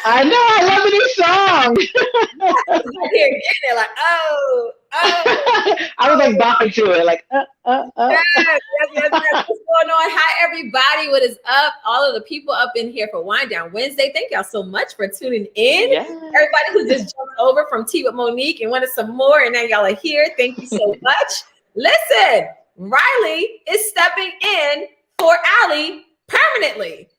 I know, I love the new song. They're like, oh. I was like bopping to it, like, Yes. What's going on? Hi, everybody. What is up? All of the people up in here for Wind Down Wednesday. Thank y'all so much for tuning in. Yes. Everybody who just jumped over from Tea with Monique and wanted some more, and now y'all are here. Thank you so much. Listen, Riley is stepping in for Allie permanently.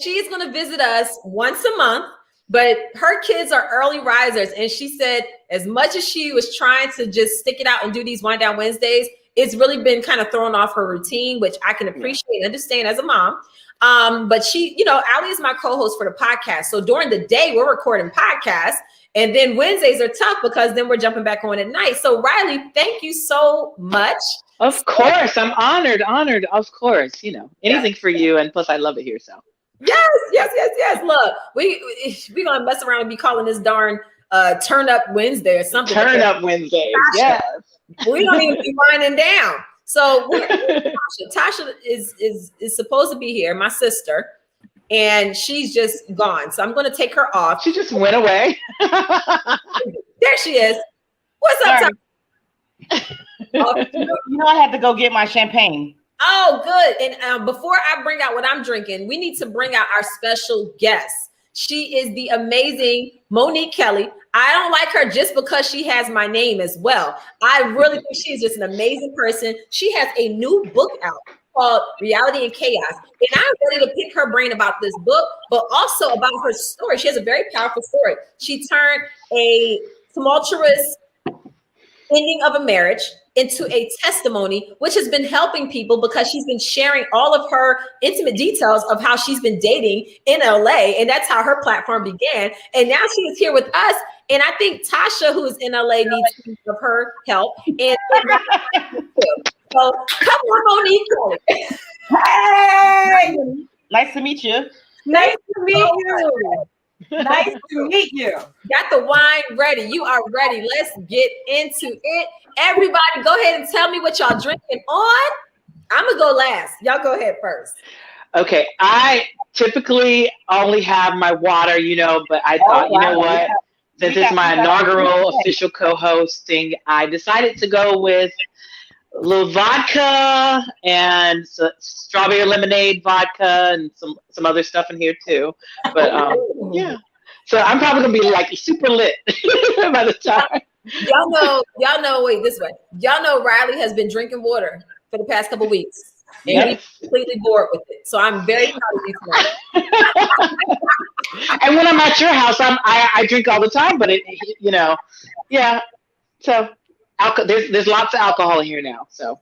She's going to visit us once a month, but her kids are early risers. And she said, as much as she was trying to just stick it out and do these Wind Down Wednesdays, it's really been kind of throwing off her routine, which I can appreciate and understand as a mom. But she, Allie is my co-host for the podcast. So during the day, we're recording podcasts. And then Wednesdays are tough because then we're jumping back on at night. So Riley, thank you so much. Of course. I'm honored. Of course, anything for you. And plus I love it here. So yes. Look, we gonna mess around and be calling this darn Turn Up Wednesday or something. Turn Up Wednesday. Yes. We don't even be winding down. So Tosha is supposed to be here, my sister, and she's just gone. So I'm gonna take her off. She just went away. There she is. What's up, Tosha? I had to go get my champagne. Oh, good. And before I bring out what I'm drinking, we need to bring out our special guest. She is the amazing Monique Kelley. I don't like her just because she has my name as well. I really think she's just an amazing person. She has a new book out called Reality and Chaos. And I'm ready to pick her brain about this book, but also about her story. She has a very powerful story. She turned a tumultuous ending of a marriage into a testimony, which has been helping people because she's been sharing all of her intimate details of how she's been dating in LA. And that's how her platform began. And now she is here with us. And I think Tosha, who is in LA, needs some of her help. And so come on, Monique. Hey! Nice to meet you. Nice to meet you. Nice to meet you. Got the wine ready. You are ready. Let's get into it. Everybody, go ahead and tell me what y'all drinking on. I'm going to go last. Y'all go ahead first. Okay. I typically only have my water, but I thought, you know what? Since it's my inaugural official co-hosting, I decided to go with a little vodka and strawberry lemonade vodka and some other stuff in here too. But yeah. So I'm probably going to be like super lit by the time. Y'all know, wait, this way. Y'all know Riley has been drinking water for the past couple of weeks. And he's completely bored with it. So I'm very proud of you tonight. And when I'm at your house, I drink all the time, but yeah. So there's lots of alcohol in here now. So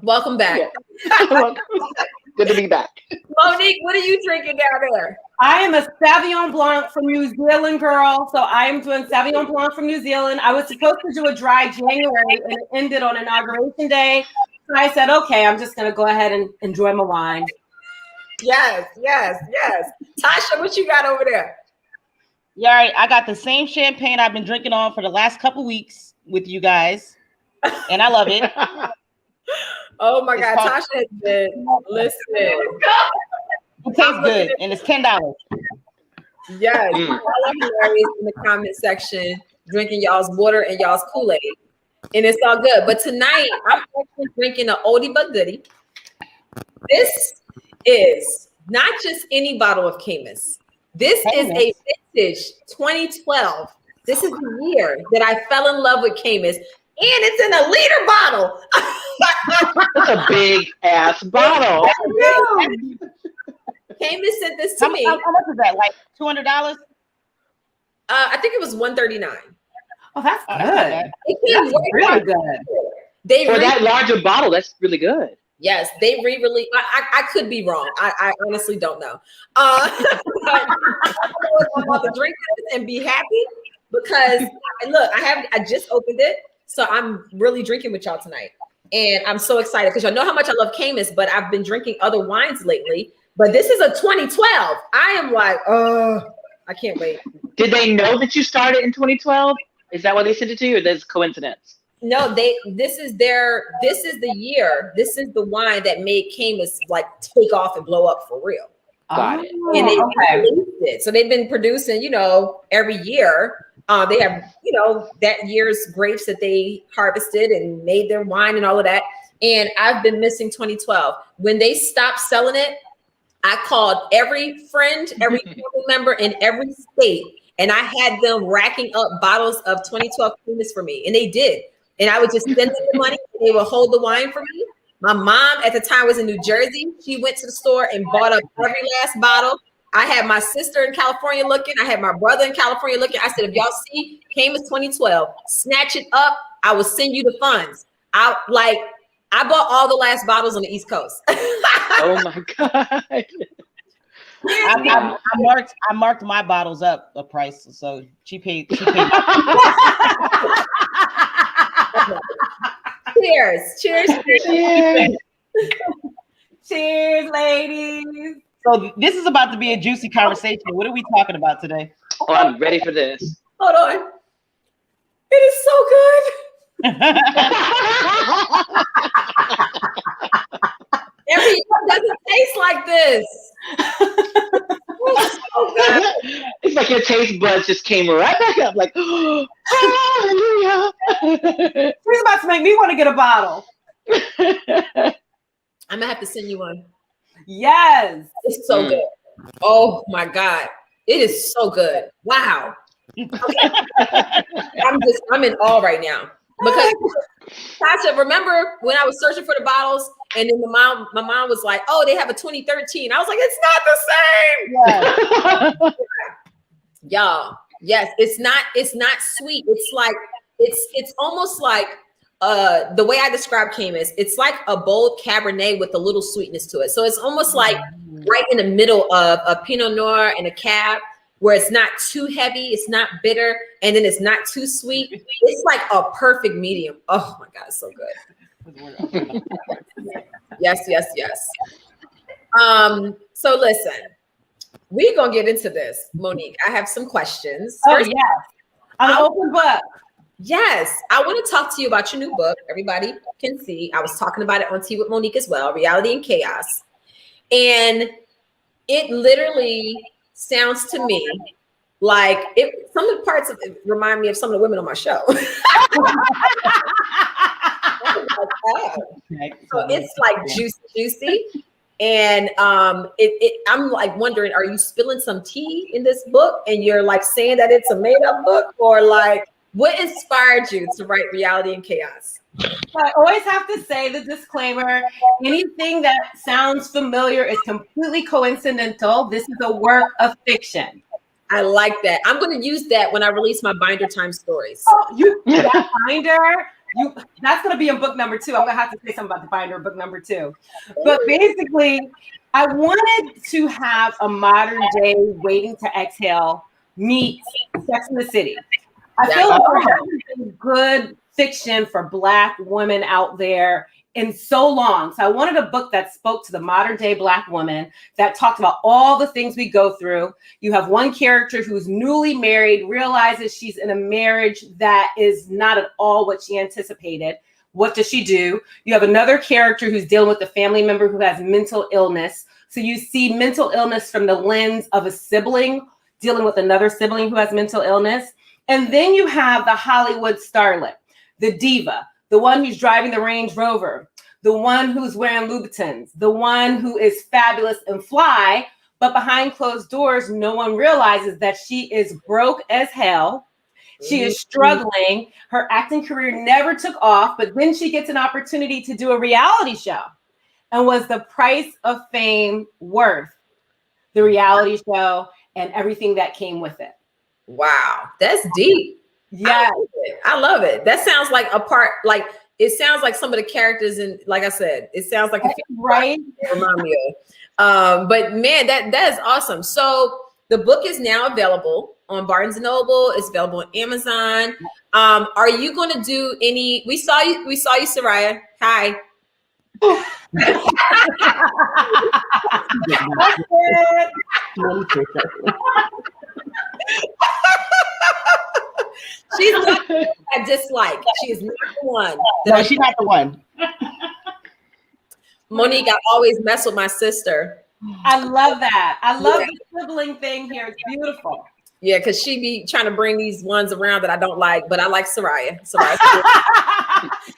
welcome back. Yeah. Good to be back. Monique, what are you drinking down there? I am a Sauvignon Blanc from New Zealand, girl. So I am doing Sauvignon Blanc from New Zealand. I was supposed to do a dry January and it ended on Inauguration Day. So I said, okay, I'm just going to go ahead and enjoy my wine. Yes. Tosha, what you got over there? Yeah, right. I got the same champagne I've been drinking on for the last couple weeks with you guys, and I love it. Oh my God, Tosha has been listening. It tastes good, and it's $10. Yes, y'all are hilarious in the comment section, drinking y'all's water and y'all's Kool-Aid, and it's all good. But tonight, I'm actually drinking an oldie but goodie. This is not just any bottle of Camus. This is a vintage 2012. This is the year that I fell in love with Camus, and it's in a liter bottle. That's a big ass bottle. Camus sent this to me. How much is that? Like $200? I think it was $139. Oh, that's good. It came really good. They For that larger bottle, that's really good. Yes, they re-released. I could be wrong. I honestly don't know. I'm about to drink this and be happy because look, I just opened it, so I'm really drinking with y'all tonight, and I'm so excited because y'all know how much I love Camus, but I've been drinking other wines lately. But this is a 2012. I am like, I can't wait. Did they know that you started in 2012? Is that why they sent it to you, or that's coincidence? No, this is the year. This is the wine that made Camus like take off and blow up for real. Got it. And they released it. So they've been producing, every year. They have, that year's grapes that they harvested and made their wine and all of that. And I've been missing 2012. When they stopped selling it, I called every friend, every family member in every state, and I had them racking up bottles of 2012 Camus for me. And they did. And I would just send them the money. They would hold the wine for me. My mom at the time was in New Jersey. She went to the store and bought up every last bottle. I had my sister in California looking. I had my brother in California looking. I said, if y'all see Camus 2012, snatch it up. I will send you the funds. I bought all the last bottles on the East Coast. Oh my God. I marked my bottles up a price, so she paid. Cheers, ladies. So this is about to be a juicy conversation. What are we talking about today? Oh, I'm ready for this. Hold on. It is so good. Everything doesn't taste like this. It's so good. It's like your taste buds just came right back up, like, oh, hallelujah. She's about to make me want to get a bottle. I'm gonna have to send you one. Yes. It's so good. Oh my God. It is so good. Wow. Okay. I'm in awe right now. Because Tasha, remember when I was searching for the bottles and then my mom was like, oh, they have a 2013. I was like, it's not the same. Yeah. Y'all. Yes, it's not sweet. It's like, it's almost like the way I describe Camus, it's like a bold Cabernet with a little sweetness to it. So it's almost like right in the middle of a Pinot Noir and a Cab, where it's not too heavy, it's not bitter, and then it's not too sweet. It's like a perfect medium. Oh my God, it's so good. Yes. So listen, we're gonna get into this, Monique. I have some questions. First, yes. I'm an open book. Yes, I want to talk to you about your new book. Everybody can see. I was talking about it on Tea with Monique as well, Reality and Chaos. And it literally sounds to me like some of the parts of it remind me of some of the women on my show. So it's like juicy. And I'm like wondering, are you spilling some tea in this book and you're like saying that it's a made-up book, or like what inspired you to write Reality and Chaos? I always have to say the disclaimer, anything that sounds familiar is completely coincidental. This is a work of fiction. I like that. I'm going to use that when I release my Binder Time stories. Oh, that binder, that's going to be in book number 2. I'm going to have to say something about the binder in book number 2. But basically, I wanted to have a modern day Waiting to Exhale meet Sex and the City. I feel like there hasn't been good fiction for Black women out there in so long. So I wanted a book that spoke to the modern day Black woman, that talked about all the things we go through. You have one character who's newly married, realizes she's in a marriage that is not at all what she anticipated. What does she do? You have another character who's dealing with a family member who has mental illness. So you see mental illness from the lens of a sibling dealing with another sibling who has mental illness. And then you have the Hollywood starlet, the diva, the one who's driving the Range Rover, the one who's wearing Louboutins, the one who is fabulous and fly, but behind closed doors, no one realizes that she is broke as hell. She is struggling. Her acting career never took off, but then she gets an opportunity to do a reality show. And was the price of fame worth the reality show and everything that came with it? Wow, that's deep. Yeah, I love it. That sounds like a part, like it sounds like some of the characters, and like I said, it sounds like a right. Remind me of. But man, that is awesome. So the book is now available on Barnes and Noble. It's available on Amazon. Are you going to do any? We saw you, Soraya. Hi. She's not I dislike. She is not the one. No, she's not the one. Monique, I always mess with my sister. I love that. I love the sibling thing here. It's beautiful. Yeah, because she be trying to bring these ones around that I don't like, but I like Soraya.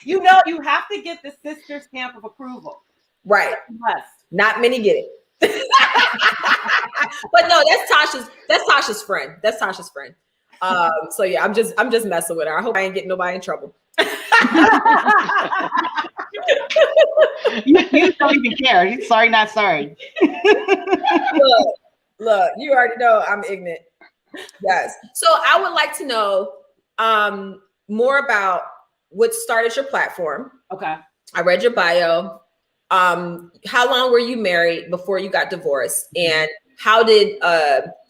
You know, you have to get the sister stamp of approval. Right. Must. Not many get it. But no, that's Tasha's friend. That's Tasha's friend. So yeah, I'm just messing with her. I hope I ain't getting nobody in trouble. You don't even care. He's sorry, not sorry. Look, you already know I'm ignorant. Yes. So I would like to know more about what started your platform. Okay. I read your bio. How long were you married before you got divorced? And how did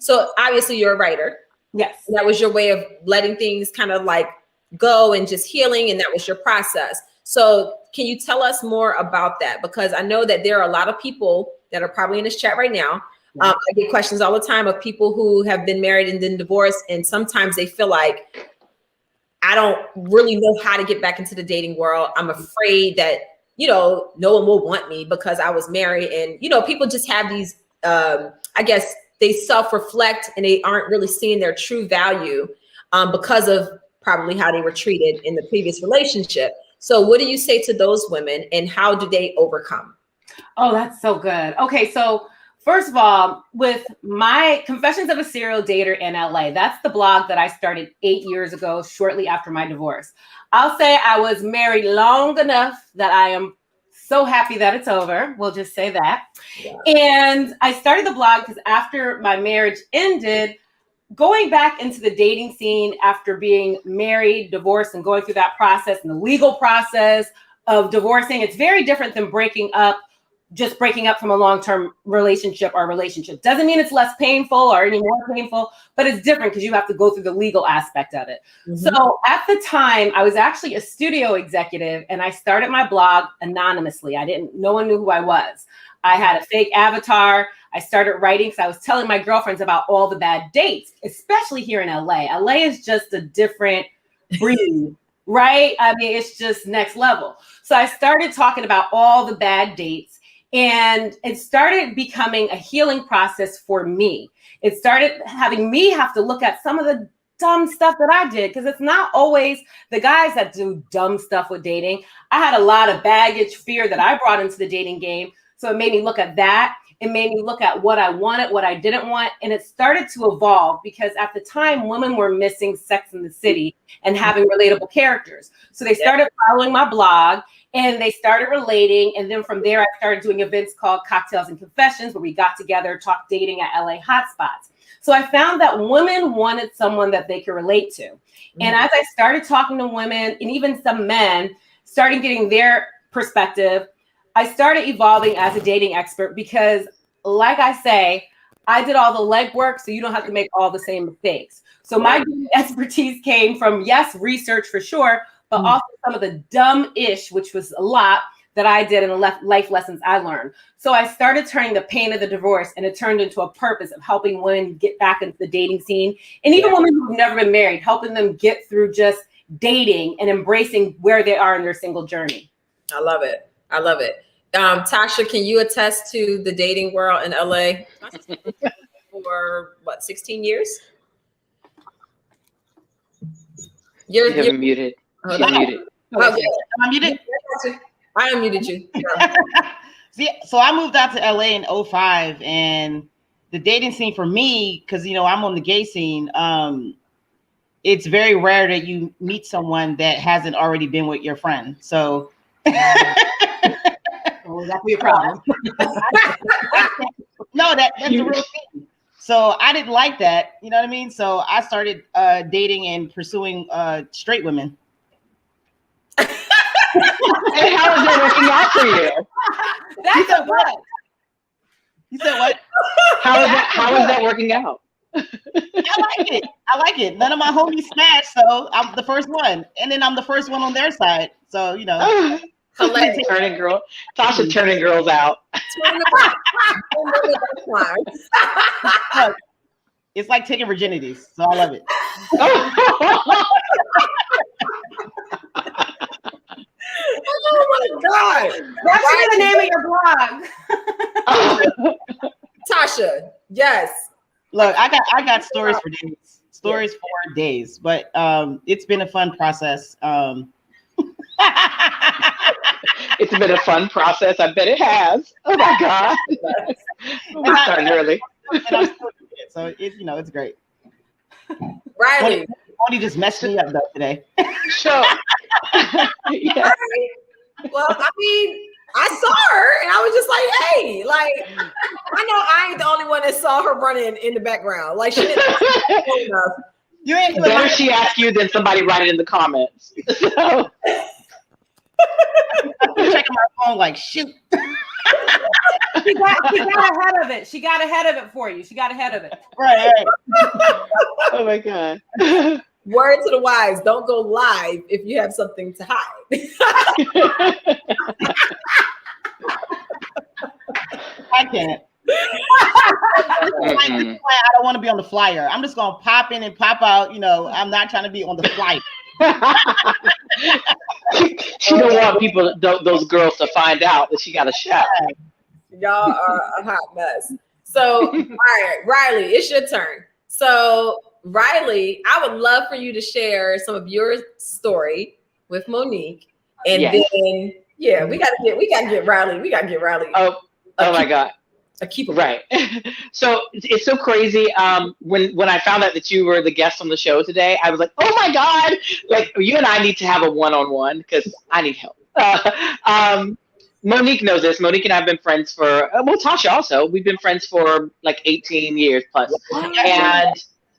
so obviously you're a writer. Yes. That was your way of letting things kind of like go and just healing, and that was your process. So can you tell us more about that? Because I know that there are a lot of people that are probably in this chat right now. I get questions all the time of people who have been married and then divorced, and sometimes they feel like, I don't really know how to get back into the dating world. I'm afraid that, you know, no one will want me because I was married. And, you know, people just have these, I guess they self-reflect and they aren't really seeing their true value because of probably how they were treated in the previous relationship. So what do you say to those women and how do they overcome? Oh, that's so good. Okay, so first of all, with my Confessions of a Serial Dater in LA, that's the blog that I started 8 years ago, shortly after my divorce. I'll say I was married long enough that I am so happy that it's over. We'll just say that. Yeah. And I started the blog because after my marriage ended, going back into the dating scene after being married, divorced, and going through that process and the legal process of divorcing, it's very different than breaking up from a long-term relationship or relationship. Doesn't mean it's less painful or any more painful, but it's different because you have to go through the legal aspect of it. Mm-hmm. So at the time, I was actually a studio executive and I started my blog anonymously. No one knew who I was. I had a fake avatar. I started writing because I was telling my girlfriends about all the bad dates, especially here in LA. LA is just a different breed, right? I mean, it's just next level. So I started talking about all the bad dates. And it started becoming a healing process for me. It started having me have to look at some of the dumb stuff that I did, because it's not always the guys that do dumb stuff with dating. I had a lot of baggage, fear that I brought into the dating game. So it made me look at that. It made me look at what I wanted, what I didn't want. And it started to evolve because at the time, women were missing Sex in the City and having relatable characters. So they started following my blog and they started relating. And then from there, I started doing events called Cocktails and Confessions, where we got together, talked dating at LA hotspots. So I found that women wanted someone that they could relate to. Mm-hmm. And as I started talking to women and even some men, started getting their perspective, I started evolving as a dating expert because, like I say, I did all the legwork, so you don't have to make all the same mistakes. So my expertise came from, yes, research for sure, but also some of the dumb-ish, which was a lot, that I did and the life lessons I learned. So I started turning the pain of the divorce, and it turned into a purpose of helping women get back into the dating scene. And even women who've never been married, helping them get through just dating and embracing where they are in their single journey. I love it. I love it. Tasha, can you attest to the dating world in LA for what, 16 years? You're muted. Oh, She's muted. Okay. I'm muted. I unmuted you. See, so I moved out to LA in 2005, and the dating scene for me, because you know I'm on the gay scene, it's very rare that you meet someone that hasn't already been with your friend. So oh, that be a problem. No, that's the real thing. So I didn't like that, you know what I mean? So I started dating and pursuing straight women. And how is that working out for you? That's a what? You said what? How is that working out? I like it. None of my homies smashed, so I'm the first one. And then I'm the first one on their side. So, you know. Turning girl. Tasha turning girls out. Look, it's like taking virginities, so I love it. Oh my God. That should be the name of your blog. Tasha, yes. Look, I got stories for days. Stories for days. But it's been a fun process. It's been a fun process. I bet it has. Oh my God. We're starting early. So it's great. Riley. Moni just messed me up though today. Sure. Yeah. Well, I mean, I saw her and I was just like, hey, like, I know I ain't the only one that saw her running in the background. Like, she didn't enough. You ain't better she ask you than somebody write it in the comments. So. I'm checking my phone like, shoot. She got ahead of it. She got ahead of it for you. She got ahead of it. Right. Oh my God. Word to the wise, don't go live if you have something to hide. I can't. I don't want to be on the flyer. I'm just gonna pop in and pop out. I'm not trying to be on the flyer. She don't want people, those girls, to find out that she got a shot. Y'all are a hot mess. So, all right, Riley, it's your turn. So, Riley, I would love for you to share some of your story with Monique, and then we gotta get Riley. We gotta get Riley. Oh my God. A keeper. Right. So it's so crazy. When I found out that you were the guest on the show today, I was like, oh my God, like you and I need to have a one-on-one because I need help. Monique knows this. Monique and I have been friends for, Tasha also, we've been friends for like 18 years plus. And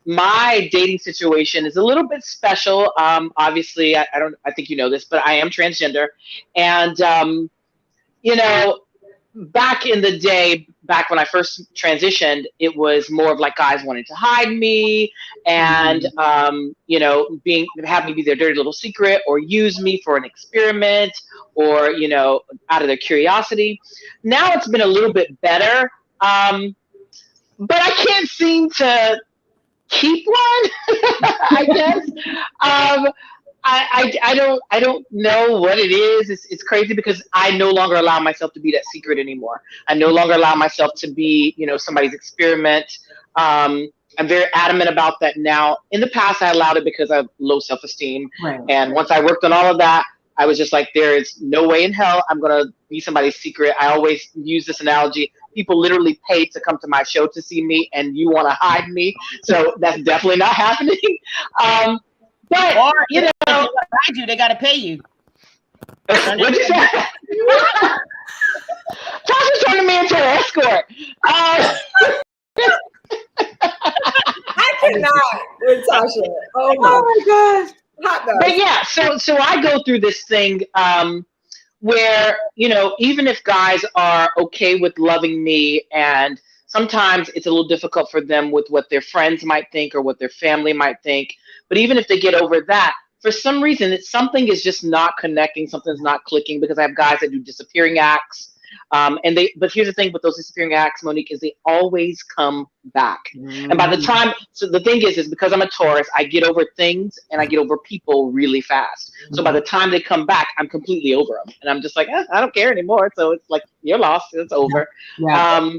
my dating situation is a little bit special. Obviously, I think you know this, but I am transgender. And, back in the day, back when I first transitioned, it was more of like guys wanting to hide me and, have me be their dirty little secret or use me for an experiment or, out of their curiosity. Now it's been a little bit better, but I can't seem to keep one, I guess. I don't know what it is. It's crazy because I no longer allow myself to be that secret anymore. I no longer allow myself to be, somebody's experiment. I'm very adamant about that now. In the past, I allowed it because I have low self-esteem. Right. And once I worked on all of that, I was just like, there is no way in hell I'm going to be somebody's secret. I always use this analogy. People literally pay to come to my show to see me, and you want to hide me. So that's definitely not happening. But, they got to pay you. What'd you say? Tasha's turning me into an escort. I cannot with Tasha. Oh my gosh. But yeah, so I go through this thing where, even if guys are okay with loving me, and sometimes it's a little difficult for them with what their friends might think or what their family might think. But even if they get over that, for some reason, something is just not connecting. Something's not clicking because I have guys that do disappearing acts. But here's the thing with those disappearing acts, Monique, is they always come back. And by the time, so the thing is because I'm a Taurus, I get over things and I get over people really fast. So by the time they come back, I'm completely over them. And I'm just like, I don't care anymore. So it's like, you're lost. It's over. Yeah.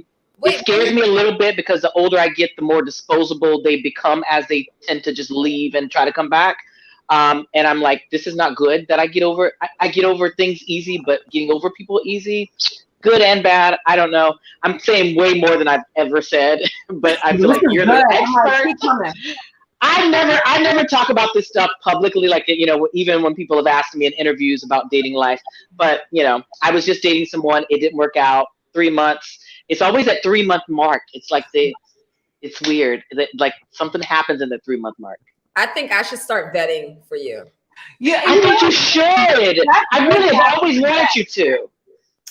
It scares me a little bit because the older I get, the more disposable they become as they tend to just leave and try to come back. And I'm like, this is not good that I get over. I get over things easy, but getting over people easy, good and bad. I don't know. I'm saying way more than I've ever said, but I feel like you're the expert. I never talk about this stuff publicly, like, even when people have asked me in interviews about dating life. But, I was just dating someone. It didn't work out. 3 months. It's always that 3-month mark. It's like it's weird. Like something happens in the 3-month mark. I think I should start vetting for you. Yeah, I think you should. I really have always wanted you to.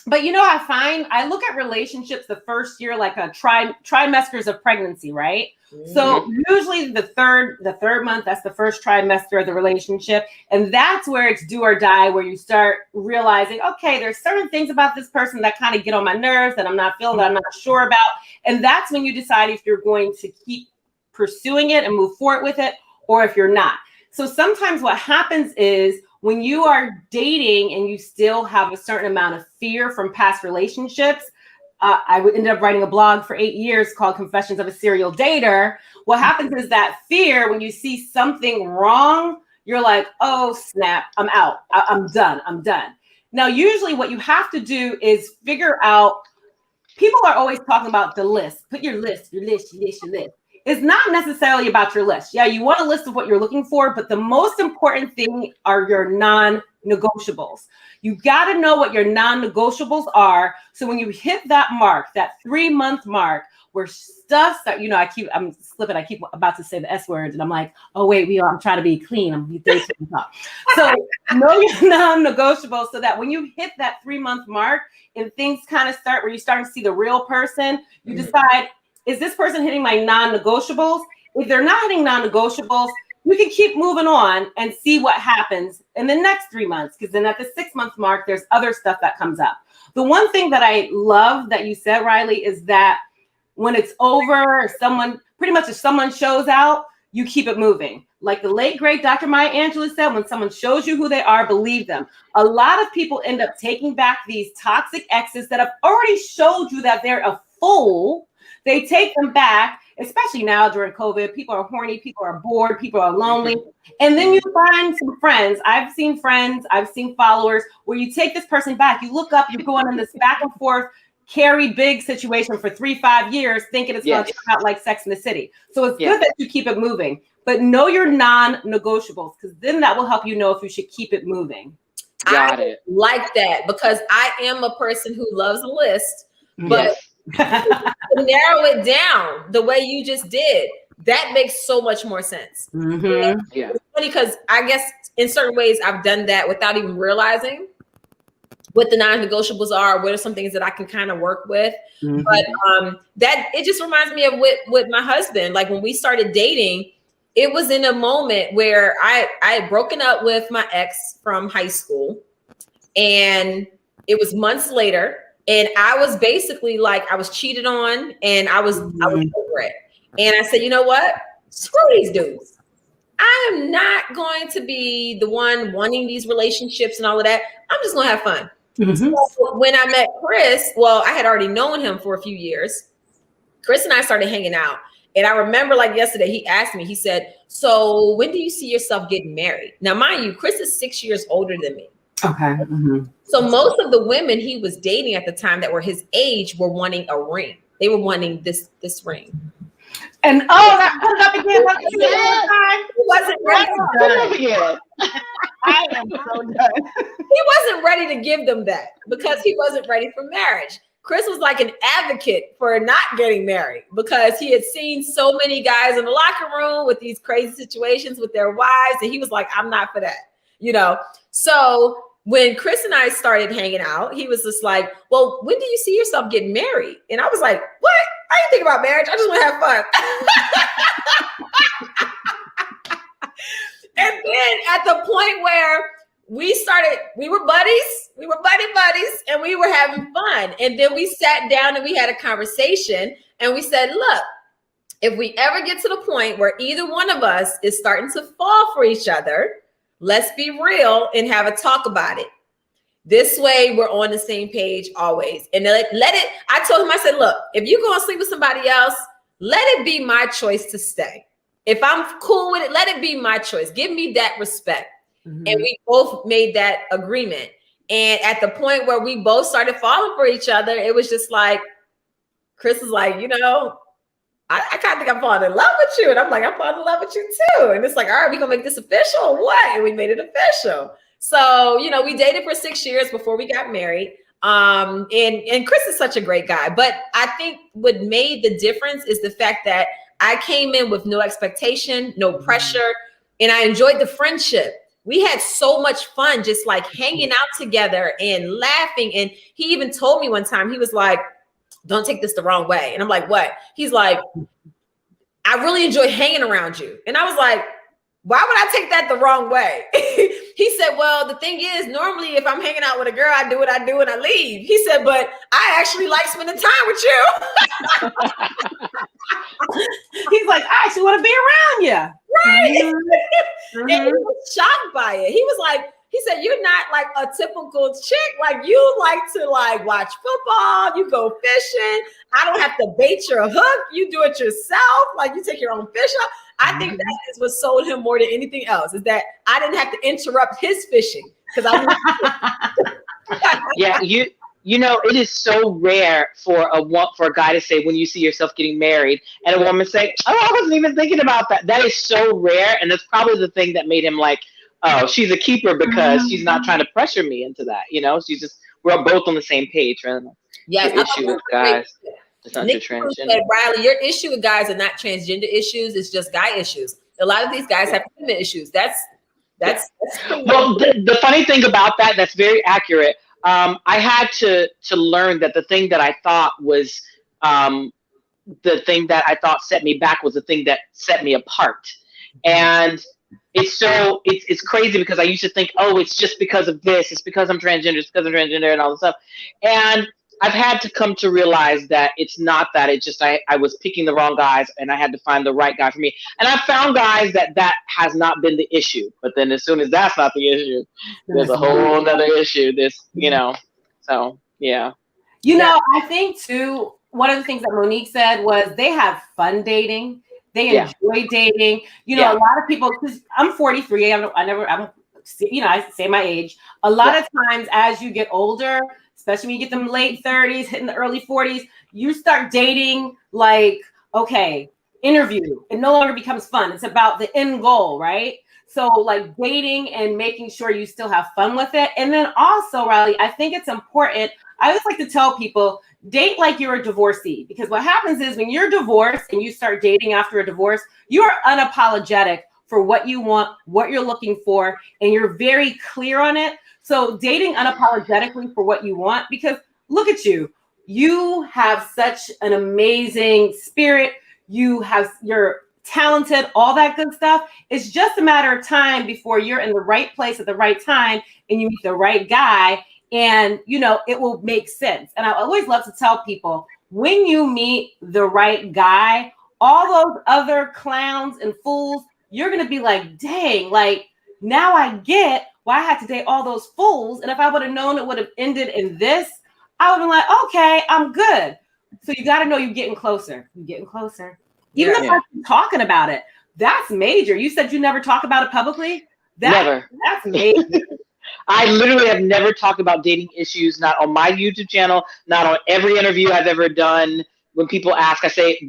But I find I look at relationships the first year like a trimesters of pregnancy, right? Mm-hmm. So usually the third month, that's the first trimester of the relationship. And that's where it's do or die, where you start realizing, okay, there's certain things about this person that kind of get on my nerves that I'm not feeling, that I'm not sure about. And that's when you decide if you're going to keep pursuing it and move forward with it, or if you're not. So sometimes what happens is when you are dating and you still have a certain amount of fear from past relationships, I ended up writing a blog for 8 years called Confessions of a Serial Dater. What happens is that fear, when you see something wrong, you're like, oh, snap, I'm out. I'm done. Now, usually what you have to do is figure out, people are always talking about the list. Put your list. It's not necessarily about your list. Yeah, you want a list of what you're looking for, but the most important thing are your non-negotiables. You got to know what your non-negotiables are. So when you hit that mark, that 3-month mark, where stuff that, I'm slipping. I keep about to say the S word, and I'm like, oh wait, I'm trying to be clean. I'm be So know your non-negotiables, so that when you hit that 3-month mark and things kind of start where you're starting to see the real person, you decide, is this person hitting my non-negotiables? If they're not hitting non-negotiables, you can keep moving on and see what happens in the next 3 months. Because then at the 6-month mark, there's other stuff that comes up. The one thing that I love that you said, Riley, is that when it's over, if someone shows out, you keep it moving. Like the late, great Dr. Maya Angelou said, when someone shows you who they are, believe them. A lot of people end up taking back these toxic exes that have already showed you that they're a fool. They take them back, especially now during COVID. People are horny, people are bored, people are lonely. And then you find some friends. I've seen followers where you take this person back. You look up, you're going in this back and forth, carry big situation for 3-5 years, thinking it's going to turn out like Sex in the City. So it's good that you keep it moving, but know your non-negotiables, because then that will help you know if you should keep it moving. Got it. Like that, because I am a person who loves a list, but to narrow it down the way you just did, that makes so much more sense. Mm-hmm. Yeah. It's funny because I guess in certain ways I've done that without even realizing what the non-negotiables are, what are some things that I can kind of work with. Mm-hmm. But that it just reminds me of with my husband. Like when we started dating, it was in a moment where I had broken up with my ex from high school, and it was months later. And I was basically like, I was cheated on, and I was over it. And I said, you know what? Screw these dudes. I am not going to be the one wanting these relationships and all of that. I'm just going to have fun. Mm-hmm. So when I met Chris, well, I had already known him for a few years. Chris and I started hanging out. And I remember like yesterday, he asked me, he said, so when do you see yourself getting married? Now, mind you, Chris is 6 years older than me. Okay. Mm-hmm. So most of the women he was dating at the time that were his age were wanting a ring. They were wanting this ring. And that comes up again. He wasn't ready. I am so done. He wasn't ready to give them that because he wasn't ready for marriage. Chris was like an advocate for not getting married because he had seen so many guys in the locker room with these crazy situations with their wives. And he was like, I'm not for that, So when Chris and I started hanging out, he was just like, well, when do you see yourself getting married? And I was like, what? I ain't thinking about marriage. I just want to have fun. And then at the point where we were buddies, and we were having fun. And then we sat down and we had a conversation, and we said, look, if we ever get to the point where either one of us is starting to fall for each other, let's be real and have a talk about it. This way we're on the same page always. And I told him, I said, look, if you're going to sleep with somebody else, let it be my choice to stay. If I'm cool with it, let it be my choice. Give me that respect. Mm-hmm. And we both made that agreement. And at the point where we both started falling for each other, it was just like, Chris was like, I kind of think I'm falling in love with you. And I'm like, I'm falling in love with you too. And it's like, all right, we're going to make this official or what? And we made it official. So, we dated for 6 years before we got married. And Chris is such a great guy. But I think what made the difference is the fact that I came in with no expectation, no pressure. And I enjoyed the friendship we had so much fun just like hanging out together and laughing. And he even told me one time, he was like, don't take this the wrong way. And I'm like, what? He's like, I really enjoy hanging around you. And I was like, why would I take that the wrong way? He said, well, the thing is, normally if I'm hanging out with a girl, I do what I do and I leave. He said, but I actually like spending time with you. He's like, I actually want to be around you. Right. Mm-hmm. And he was shocked by it. He was like, he said, you're not like a typical chick. Like you like to like watch football. You go fishing. I don't have to bait your hook. You do it yourself. Like you take your own fish up. I think that is what sold him more than anything else, is that I didn't have to interrupt his fishing because Yeah, you know, it is so rare for a guy to say when you see yourself getting married, and a woman say, "Oh, I wasn't even thinking about that." That is so rare, and that's probably the thing that made him like, "Oh, she's a keeper because she's not trying to pressure me into that." You know, we're both on the same page, right? Yes, the issue with guys. It's not your transgender. Said, Riley, your issue with guys are not transgender issues. It's just guy issues. A lot of these guys have commitment issues. That's well, the funny thing about that's very accurate. I had to learn that the thing that I thought was the thing that I thought set me back was the thing that set me apart. And it's crazy because I used to think, oh, it's just because of this. It's because I'm transgender. It's because I'm transgender and all this stuff. And I've had to come to realize that it's not that. It's just I was picking the wrong guys, and I had to find the right guy for me. And I found guys that has not been the issue. But then as soon as that's not the issue, there's a whole other issue. So yeah. You know, I think too, one of the things that Monique said was they have fun dating. They enjoy dating. You know, a lot of people, because I'm 43. I say my age. A lot of times as you get older, especially when you get them late 30s, hitting the early 40s, you start dating like, okay, interview. It no longer becomes fun. It's about the end goal, right? So like dating and making sure you still have fun with it. And then also, Riley, I think it's important. I always like to tell people, date like you're a divorcee, because what happens is when you're divorced and you start dating after a divorce, you are unapologetic for what you want, what you're looking for, and you're very clear on it. So dating unapologetically for what you want, because look at you. You have such an amazing spirit. You're talented, all that good stuff. It's just a matter of time before you're in the right place at the right time and you meet the right guy, and you know it will make sense. And I always love to tell people, when you meet the right guy, all those other clowns and fools, you're gonna be like, dang, like now I get why I had to date all those fools. And if I would have known it would have ended in this, I would have been like, okay, I'm good. So you got to know you're getting closer. You're getting closer. Even if I'm talking about it, that's major. You said you never talk about it publicly? Never. That's major. I literally have never talked about dating issues, not on my YouTube channel, not on every interview I've ever done. When people ask, I say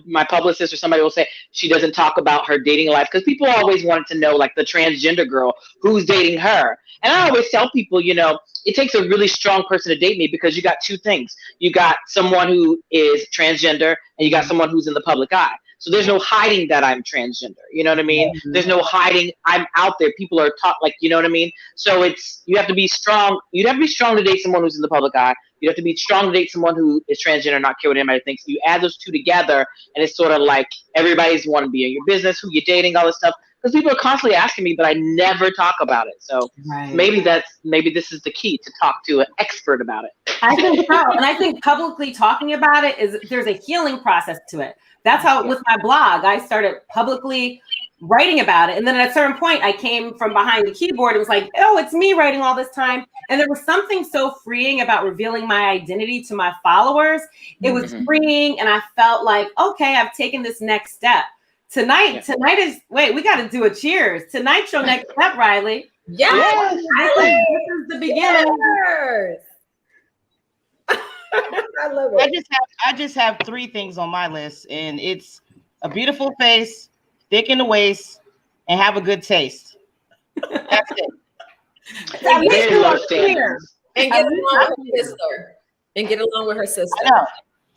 my publicist or somebody will say she doesn't talk about her dating life, because people always wanted to know, like, the transgender girl, who's dating her. And I always tell people, you know, it takes a really strong person to date me, because you got two things. You got someone who is transgender, and you got someone who's in the public eye. So there's no hiding that I'm transgender. You know what I mean? Mm-hmm. There's no hiding. I'm out there. People are taught, like, you know what I mean? So you have to be strong. You'd have to be strong to date someone who's in the public eye. You have to be strong to date someone who is transgender, not care what anybody thinks. You add those two together, and it's sort of like everybody's want to be in your business, who you're dating, all this stuff. Because people are constantly asking me, but I never talk about it. So maybe this is the key, to talk to an expert about it. I think so. And I think publicly talking about it there's a healing process to it. That's how with my blog, I started publicly writing about it. And then at a certain point, I came from behind the keyboard. It was like, oh, it's me writing all this time. And there was something so freeing about revealing my identity to my followers. It was freeing. And I felt like, okay, I've taken this next step. Tonight is, we got to do a cheers. Tonight's your next step, Riley. Yes. This is the beginning. Yes. I love it. I just have three things on my list, and it's a beautiful face, thick in the waist, and have a good taste. That's it. And get along with her sister. And get along with her sister.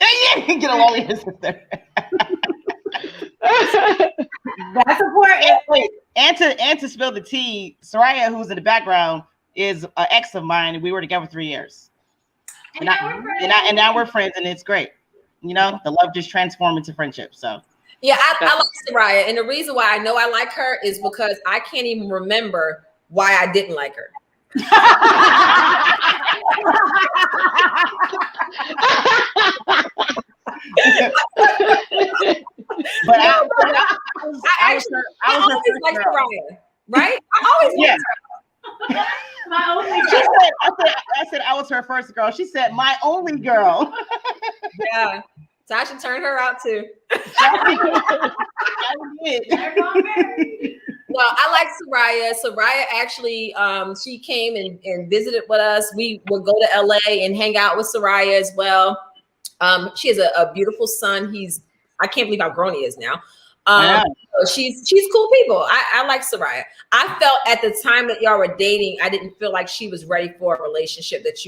I know. Get along with her sister. That's important. Wait, and to spill the tea, Soraya, who's in the background, is an ex of mine, and we were together 3 years. And now we're friends, and it's great. You know, the love just transformed into friendship. So yeah, I like Soraya, and the reason why I know I like her is because I can't even remember why I didn't like her. But I always like Soraya, right? I always liked her. My only I said I was her first girl. She said my only girl. Yeah. Tasha turned her out too. No, I like Soraya. Soraya actually, she came and visited with us. We would go to LA and hang out with Soraya as well. She has a beautiful son. I can't believe how grown he is now. She's cool people. I like Soraya. I felt at the time that y'all were dating, I didn't feel like she was ready for a relationship that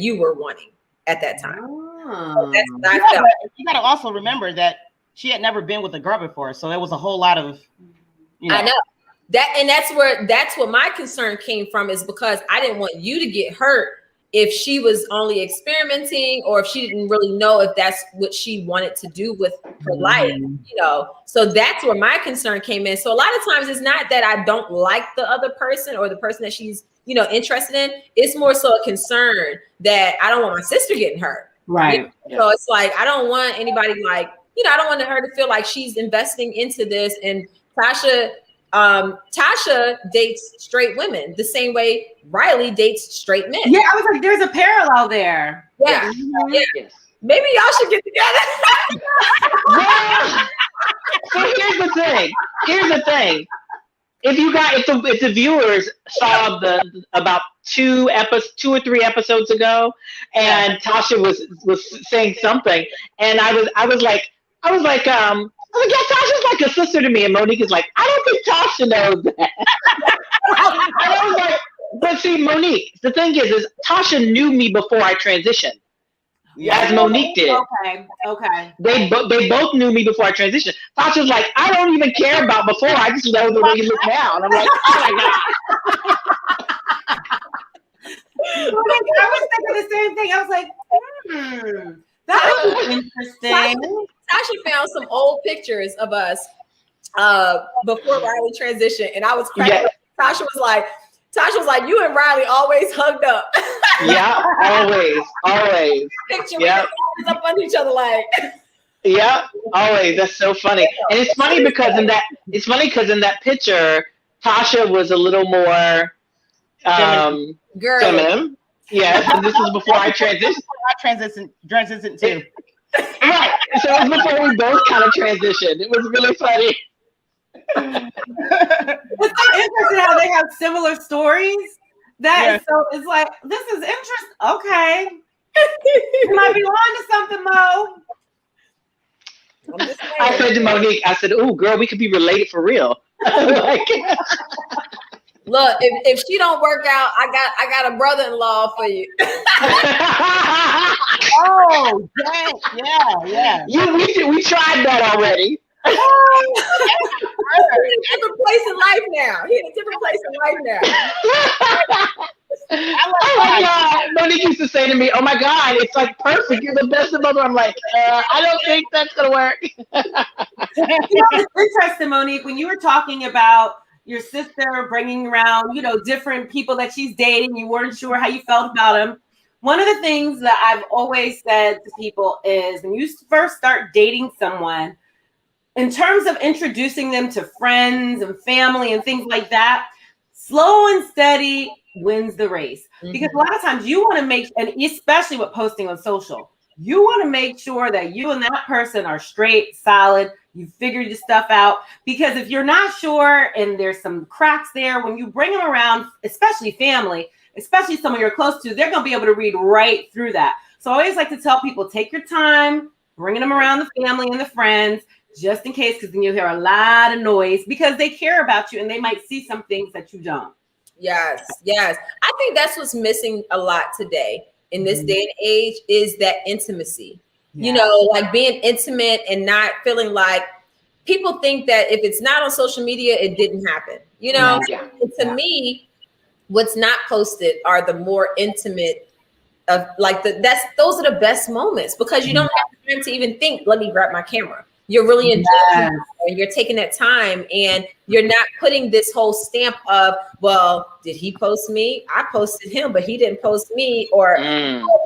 you were wanting at that time. So that's what I felt. You gotta also remember that she had never been with a girl before, so there was a whole lot of, I know that, and that's what my concern came from, is because I didn't want you to get hurt if she was only experimenting, or if she didn't really know if that's what she wanted to do with her life, So that's where my concern came in. So a lot of times it's not that I don't like the other person or the person that she's, interested in. It's more so a concern that I don't want my sister getting hurt. Right. So it's like, I don't want anybody I don't want her to feel like she's investing into this. And Tasha dates straight women the same way Riley dates straight men. Yeah, I was like, there's a parallel there. Yeah. Yes. Maybe y'all should get together. Well, so here's the thing. If the viewers saw about 2 or 3 episodes ago, and Tasha was saying something, and I was like, yeah, Tasha's like a sister to me, and Monique is like, I don't think Tasha knows that. And I was like, but see, Monique, the thing is Tasha knew me before I transitioned. As Monique did. Okay. They both knew me before I transitioned. Tasha's like, I don't even care about before. I just know the way you look now. And I'm like, oh my God. I was thinking the same thing. I was like, that was interesting. Tasha found some old pictures of us before Riley transitioned, and I was cracking up. Tasha was like, you and Riley always hugged up. Yeah, always. Picture always up on each other like. Yeah, always. That's so funny. And it's funny because in that picture, Tasha was a little more feminine. Yes, and this was before I transitioned. Transition too. Right. So it was before we both kind of transitioned. It was really funny. It's so interesting how they have similar stories. It's like, this is interesting. Okay. You might be on to something, Mo. I said to Monique, "Oh, girl, we could be related for real." Look, if she don't work out, I got a brother-in-law for you. Oh, yeah. We tried that already. He's in a different place in life now. Oh my God. Monique used to say to me, oh my God, it's like perfect. You're the best of mother. I'm like, I don't think that's going to work. It's interesting, Monique, when you were talking about your sister bringing around, different people that she's dating, you weren't sure how you felt about them. One of the things that I've always said to people is when you first start dating someone, in terms of introducing them to friends and family and things like that, slow and steady wins the race. Mm-hmm. Because a lot of times you want to make, and especially with posting on social, you want to make sure that you and that person are straight, solid, you figured your stuff out. Because if you're not sure and there's some cracks there, when you bring them around, especially family, especially someone you're close to, they're going to be able to read right through that. So I always like to tell people, take your time, bringing them around the family and the friends, just in case, because then you'll hear a lot of noise because they care about you and they might see some things that you don't. Yes. I think that's what's missing a lot today in this day and age is that intimacy. Yeah. Like being intimate and not feeling like people think that if it's not on social media, it didn't happen. You know, to me, what's not posted are the more intimate of like those are the best moments because you don't have time to even think, let me grab my camera. You're really enjoying it and you're taking that time and you're not putting this whole stamp of, well, did he post me? I posted him, but he didn't post me. Or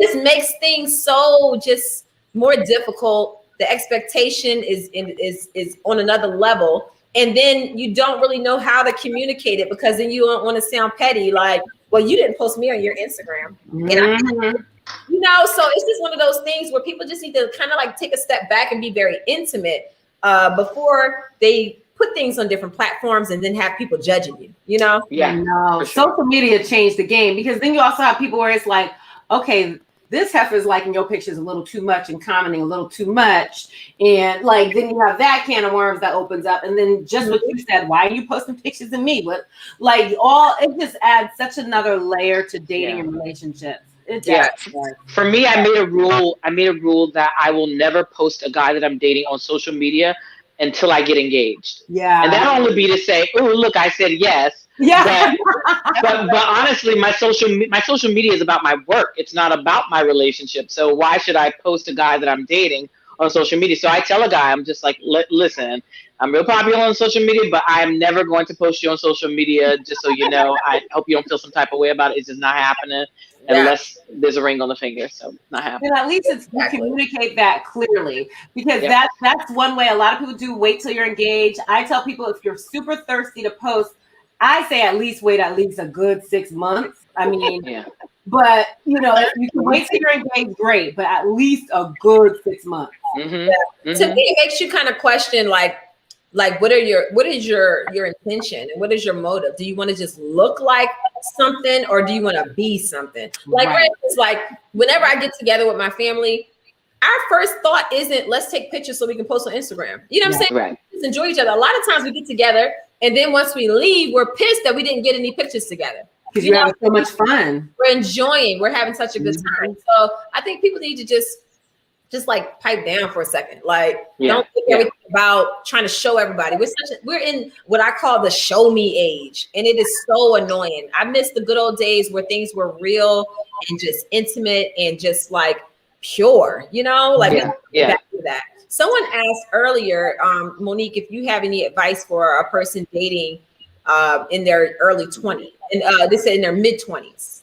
this makes things so just more difficult. The expectation is on another level. And then you don't really know how to communicate it because then you don't want to sound petty. Like, well, you didn't post me on your Instagram. And you know, so it's just one of those things where people just need to kind of like take a step back and be very intimate before they put things on different platforms and then have people judging you, you know? Yeah, no. Social media changed the game because then you also have people where it's like, okay, this heifer is liking your pictures a little too much and commenting a little too much. And like, then you have that can of worms that opens up. And then just what you said, why are you posting pictures of me? But like it just adds such another layer to dating and relationships. For me, I made a rule that I will never post a guy that I'm dating on social media until I get engaged. Yeah. And that'll only be to say, oh, look, I said yes. Yeah. But honestly, my social media is about my work. It's not about my relationship. So why should I post a guy that I'm dating on social media? So I tell a guy, I'm just like, listen, I'm real popular on social media, but I'm never going to post you on social media. Just so you know, I hope you don't feel some type of way about it. It's just not happening unless there's a ring on the finger. So not happening. And at least you communicate that clearly because that's one way a lot of people do wait till you're engaged. I tell people if you're super thirsty to post, I say at least wait at least a good 6 months. I mean, but you know, if you can wait till you're engaged, great, but at least a good 6 months. To me, it makes you kind of question like what is your intention and what is your motive? Do you want to just look like something or do you want to be something? Like for instance, like whenever I get together with my family, our first thought isn't let's take pictures so we can post on Instagram. You know what I'm saying? Right. Just enjoy each other. A lot of times we get together and then once we leave, we're pissed that we didn't get any pictures together. Because you're having so much fun. We're having such a good time. So I think people need to just like pipe down for a second. Like don't think everything about trying to show everybody. We're in what I call the show me age. And it is so annoying. I miss the good old days where things were real and just intimate and just like pure, you know, like back to that. Someone asked earlier, Monique, if you have any advice for a person dating in their early 20s, and they said in their mid 20s.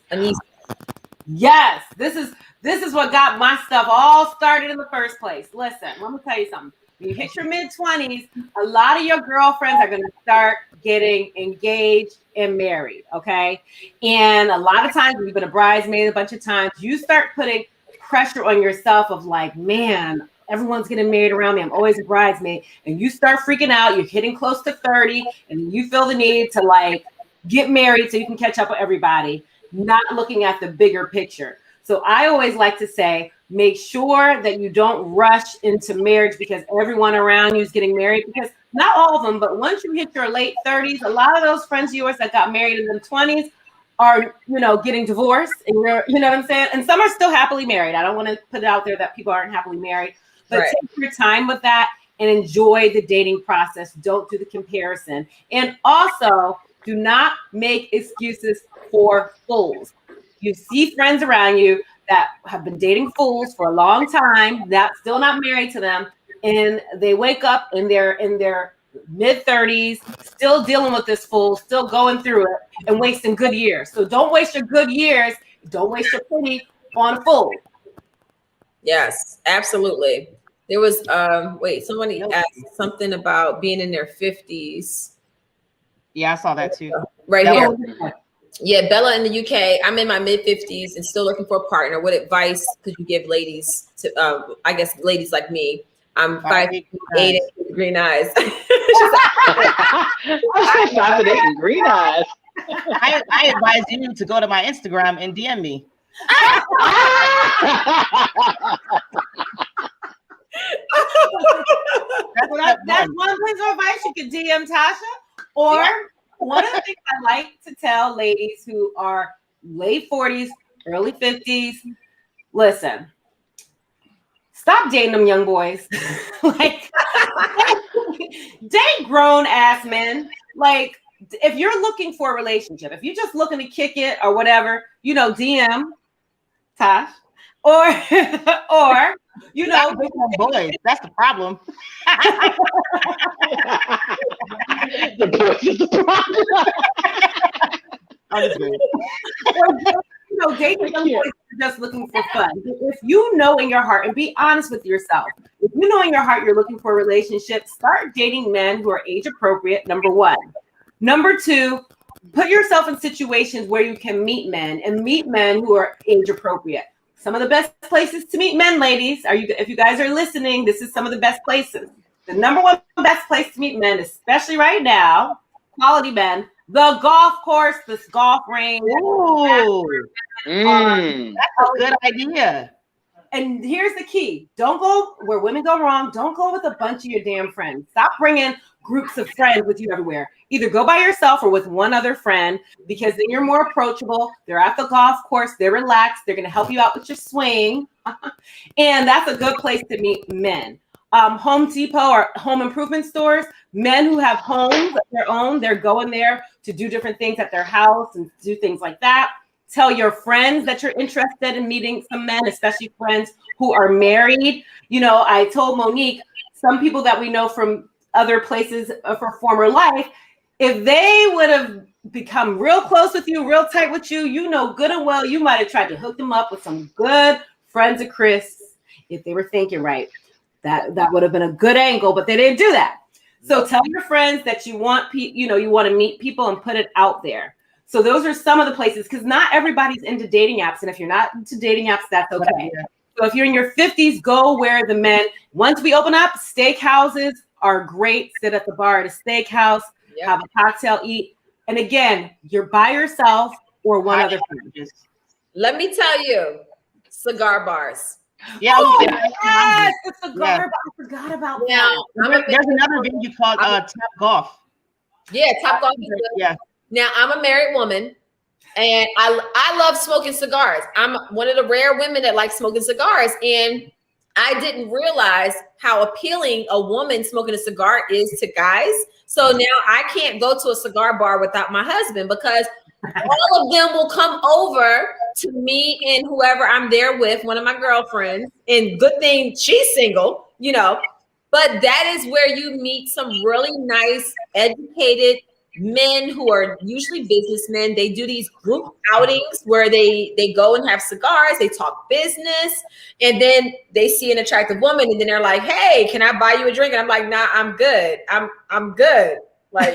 Yes, this is what got my stuff all started in the first place. Listen, let me tell you something. When you hit your mid 20s, a lot of your girlfriends are going to start getting engaged and married. Okay, and a lot of times you've been a bridesmaid a bunch of times. You start putting pressure on yourself of like, man, everyone's getting married around me. I'm always a bridesmaid. And you start freaking out. You're hitting close to 30 and you feel the need to like get married so you can catch up with everybody, not looking at the bigger picture. So I always like to say, make sure that you don't rush into marriage because everyone around you is getting married, because not all of them, but once you hit your late 30s, a lot of those friends of yours that got married in their 20s are, you know, getting divorced and you know what I'm saying? And some are still happily married. I don't want to put it out there that people aren't happily married. But take your time with that and enjoy the dating process. Don't do the comparison. And also, do not make excuses for fools. You see friends around you that have been dating fools for a long time, that's still not married to them, and they wake up and they're in their mid-30s, still dealing with this fool, still going through it, and wasting good years. So don't waste your good years. Don't waste your penny on a fool. Yes, absolutely. There was somebody asked something about being in their 50s. Yeah, I saw that too. Right here. Yeah, Bella in the UK. I'm in my mid 50s and still looking for a partner. What advice could you give ladies to I guess ladies like me? I'm 5'8" and green eyes. 5'8" and green eyes. I advise you to go to my Instagram and DM me. That's one piece of advice you could DM Tasha. Or one of the things I like to tell ladies who are late 40s, early 50s, listen, stop dating them young boys. Like Date grown ass men. Like, if you're looking for a relationship, if you're just looking to kick it or whatever, DM Tosh, or boys. That's the problem. The boys is the problem. Dating young boys are just looking for fun. If you know in your heart, and be honest with yourself, if you know in your heart you're looking for a relationship, start dating men who are age appropriate, number one. Number two, put yourself in situations where you can meet men who are age appropriate. Some of the best places to meet men, ladies, if you guys are listening, this is some of the best places. The number one best place to meet men, especially right now, quality men, the golf course, this golf range. Ooh, that's a good idea. And here's the key. Don't go where women go wrong. Don't go with a bunch of your damn friends. Stop bringing groups of friends with you everywhere. Either go by yourself or with one other friend, because then you're more approachable. They're at the golf course. They're relaxed. They're going to help you out with your swing. And that's a good place to meet men. Home Depot or home improvement stores, men who have homes of their own, they're going there to do different things at their house and do things like that. Tell your friends that you're interested in meeting some men, especially friends who are married. I told Monique, some people that we know from other places for former life, if they would have become real close with you, real tight with you, good and well, you might have tried to hook them up with some good friends of Chris if they were thinking right. That would have been a good angle, but they didn't do that. So tell your friends that you want you want to meet people and put it out there. So those are some of the places, because not everybody's into dating apps. And if you're not into dating apps, that's okay. So if you're in your 50s, go where the men, once we open up, steakhouses are great. Sit at the bar at a steakhouse, have a cocktail, eat. And again, you're by yourself or one other friend. Let me tell you, cigar bars. Yeah, yes, the cigar bar. I forgot about that. There's another venue called Top Golf. Yeah, Top Golf. Yeah. Now, I'm a married woman, and I love smoking cigars. I'm one of the rare women that like smoking cigars, and I didn't realize how appealing a woman smoking a cigar is to guys. So now I can't go to a cigar bar without my husband, because all of them will come over to me and whoever I'm there with, one of my girlfriends, and good thing she's single, but that is where you meet some really nice, educated men who are usually businessmen. They do these group outings where they go and have cigars, they talk business, and then they see an attractive woman, and then they're like, hey, can I buy you a drink? And I'm like, nah, I'm good. I'm good. Like,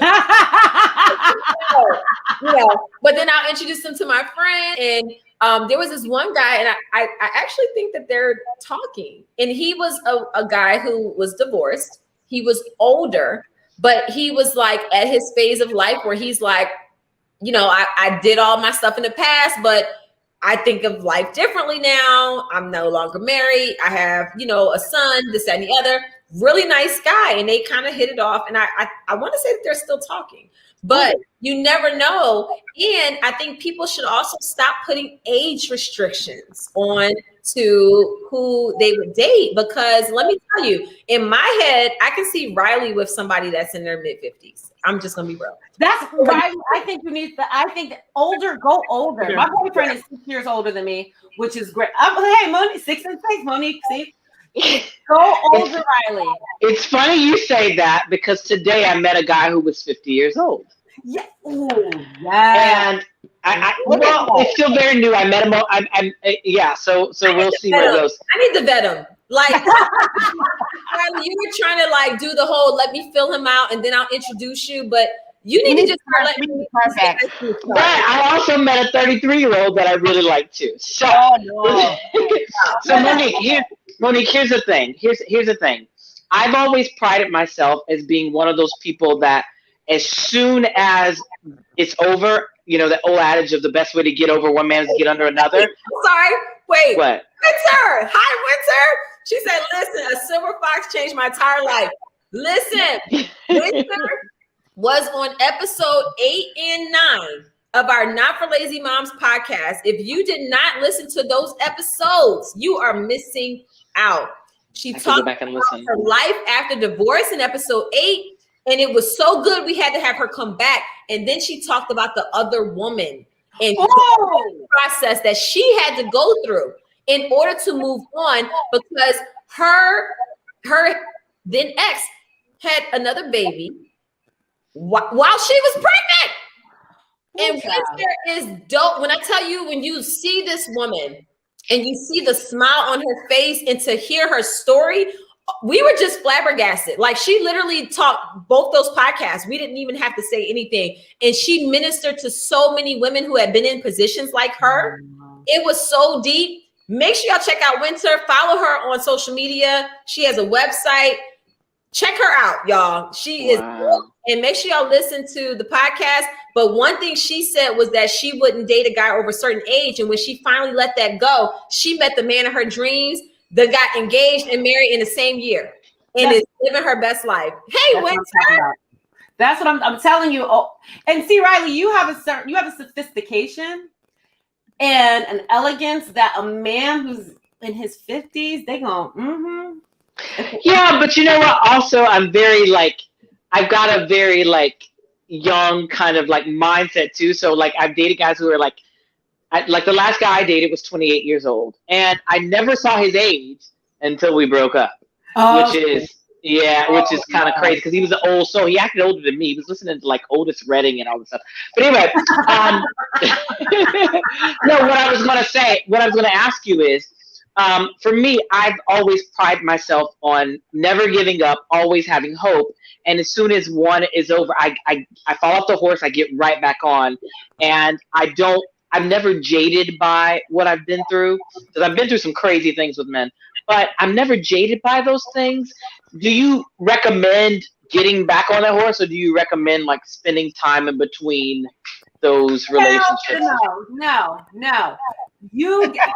but then I'll introduce them to my friend. And there was this one guy, and I actually think that they're talking. And he was a guy who was divorced. He was older, but he was like at his phase of life where he's like, I did all my stuff in the past, but I think of life differently now. I'm no longer married. I have, a son, this, that, and the other. Really nice guy. And they kind of hit it off. And I want to say that they're still talking, but you never know. And I think people should also stop putting age restrictions on to who they would date, because let me tell you, in my head, I can see Riley with somebody that's in their mid-50s. I'm just gonna be real. That's Riley. I think older, go older. My boyfriend is 6 years older than me, which is great. Hey, Monique, 6 and 6, Monique, see? Go older, Riley. It's funny you say that, because today I met a guy who was 50 years old. Yeah. Ooh, yeah. And it's still very new. I met him. So we'll see where it goes. I need to vet him. Like, you were trying to do the whole let me fill him out and then I'll introduce you, but you need to just let me. Right. I also met a 33-year-old that I really like too. So, so Monique, here's the thing. Here's the thing. I've always prided myself as being one of those people that, as soon as it's over, the old adage of the best way to get over one man is to get under another. Sorry, wait. What? Winter. Hi, Winter. She said, listen, a silver fox changed my entire life. Listen, Winter was on episode 8 and 9 of our Not for Lazy Moms podcast. If you did not listen to those episodes, you are missing out. She talked about her life after divorce in episode 8, and it was so good we had to have her come back. And then she talked about the other woman and the process that she had to go through in order to move on, because her then ex had another baby while she was pregnant. And Winter is dope. When I tell you, when you see this woman and you see the smile on her face and to hear her story, we were just flabbergasted. Like, she literally talked both those podcasts. We didn't even have to say anything. And she ministered to so many women who had been in positions like her. It was so deep. Make sure y'all check out Winter. Follow her on social media. She has a website. Check her out, y'all. She is dope. And make sure y'all listen to the podcast. But one thing she said was that she wouldn't date a guy over a certain age. And when she finally let that go, she met the man of her dreams that got engaged and married in the same year and is living her best life. Hey, Winter. That's what I'm telling you. Oh, and see, Riley, you have a sophistication and an elegance that a man who's in his 50s, they go, Yeah, but you know what? Also, I'm very I've got a very young kind of mindset too. So I've dated guys who are the last guy I dated was 28 years old, and I never saw his age until we broke up, which is kind of crazy because he was an old soul. He acted older than me. He was listening to Otis Redding and all this stuff. But anyway, no, what I was going to ask you is, for me, I've always prided myself on never giving up, always having hope. And as soon as one is over, I fall off the horse, I get right back on. And I'm never jaded by what I've been through, because I've been through some crazy things with men, but I'm never jaded by those things. Do you recommend getting back on that horse, or do you recommend spending time in between those relationships? No. You get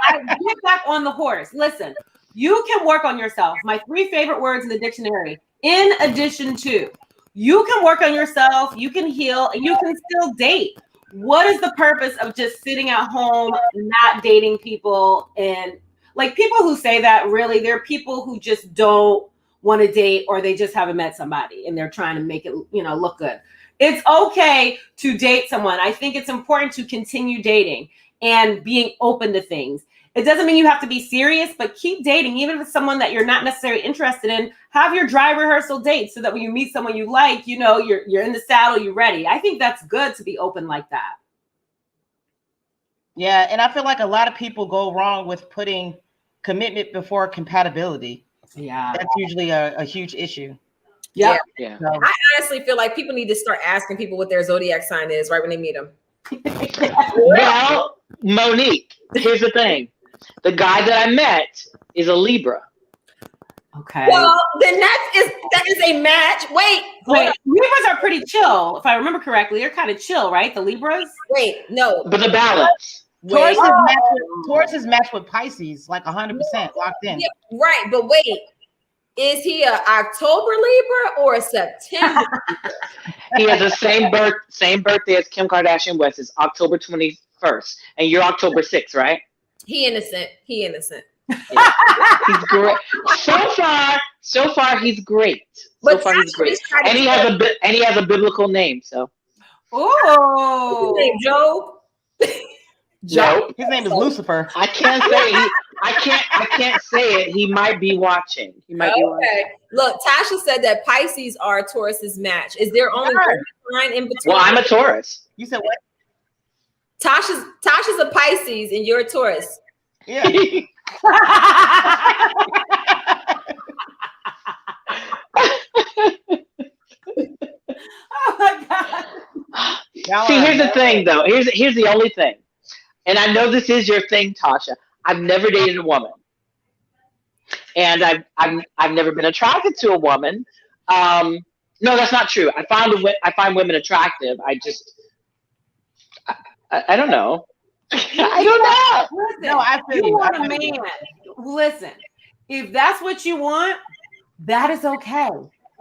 back on the horse. Listen, you can work on yourself. My 3 favorite words in the dictionary. In addition to, you can work on yourself, you can heal, and you can still date. What is the purpose of just sitting at home, not dating people? And people who say that, really, they're people who just don't want to date, or they just haven't met somebody and they're trying to make it, look good. It's okay to date someone. I think it's important to continue dating and being open to things. It doesn't mean you have to be serious, but keep dating, even if it's someone that you're not necessarily interested in. Have your dry rehearsal date so that when you meet someone you like, you're in the saddle, you're ready. I think that's good to be open like that. Yeah, and I feel like a lot of people go wrong with putting commitment before compatibility. Yeah, that's usually a huge issue. Yeah. So, I honestly feel like people need to start asking people what their zodiac sign is right when they meet them. Well, Monique, here's the thing. The guy that I met is a Libra. Okay. Well, then that is a match. Wait. Libras are pretty chill, if I remember correctly. They're kind of chill, right? The Libras. Wait, no. But the balance. Taurus is matched with Pisces, 100% locked in. Yeah, right, but wait. Is he a October Libra or a September? He has the same birthday as Kim Kardashian West. Is October 21st, and you're October 6th, right? He innocent. Yeah. He's great. So far, he's great. He's great, and he has a biblical name. So, his name Job. Job. His name is Lucifer. I can't say it. He might be watching. Okay. Look, Tasha said that Pisces are Taurus's match. Is there only one line in between? Well, I'm a Taurus. You said what? Tasha's a Pisces and you're a Taurus. Yeah. Oh my God. See, here's the thing, though. Here's the only thing. And I know this is your thing, Tasha. I've never dated a woman, and I've never been attracted to a woman. No, that's not true. I find women attractive. I don't know. I don't know. Listen, no, I feel you want a man. Listen, if that's what you want, that is okay.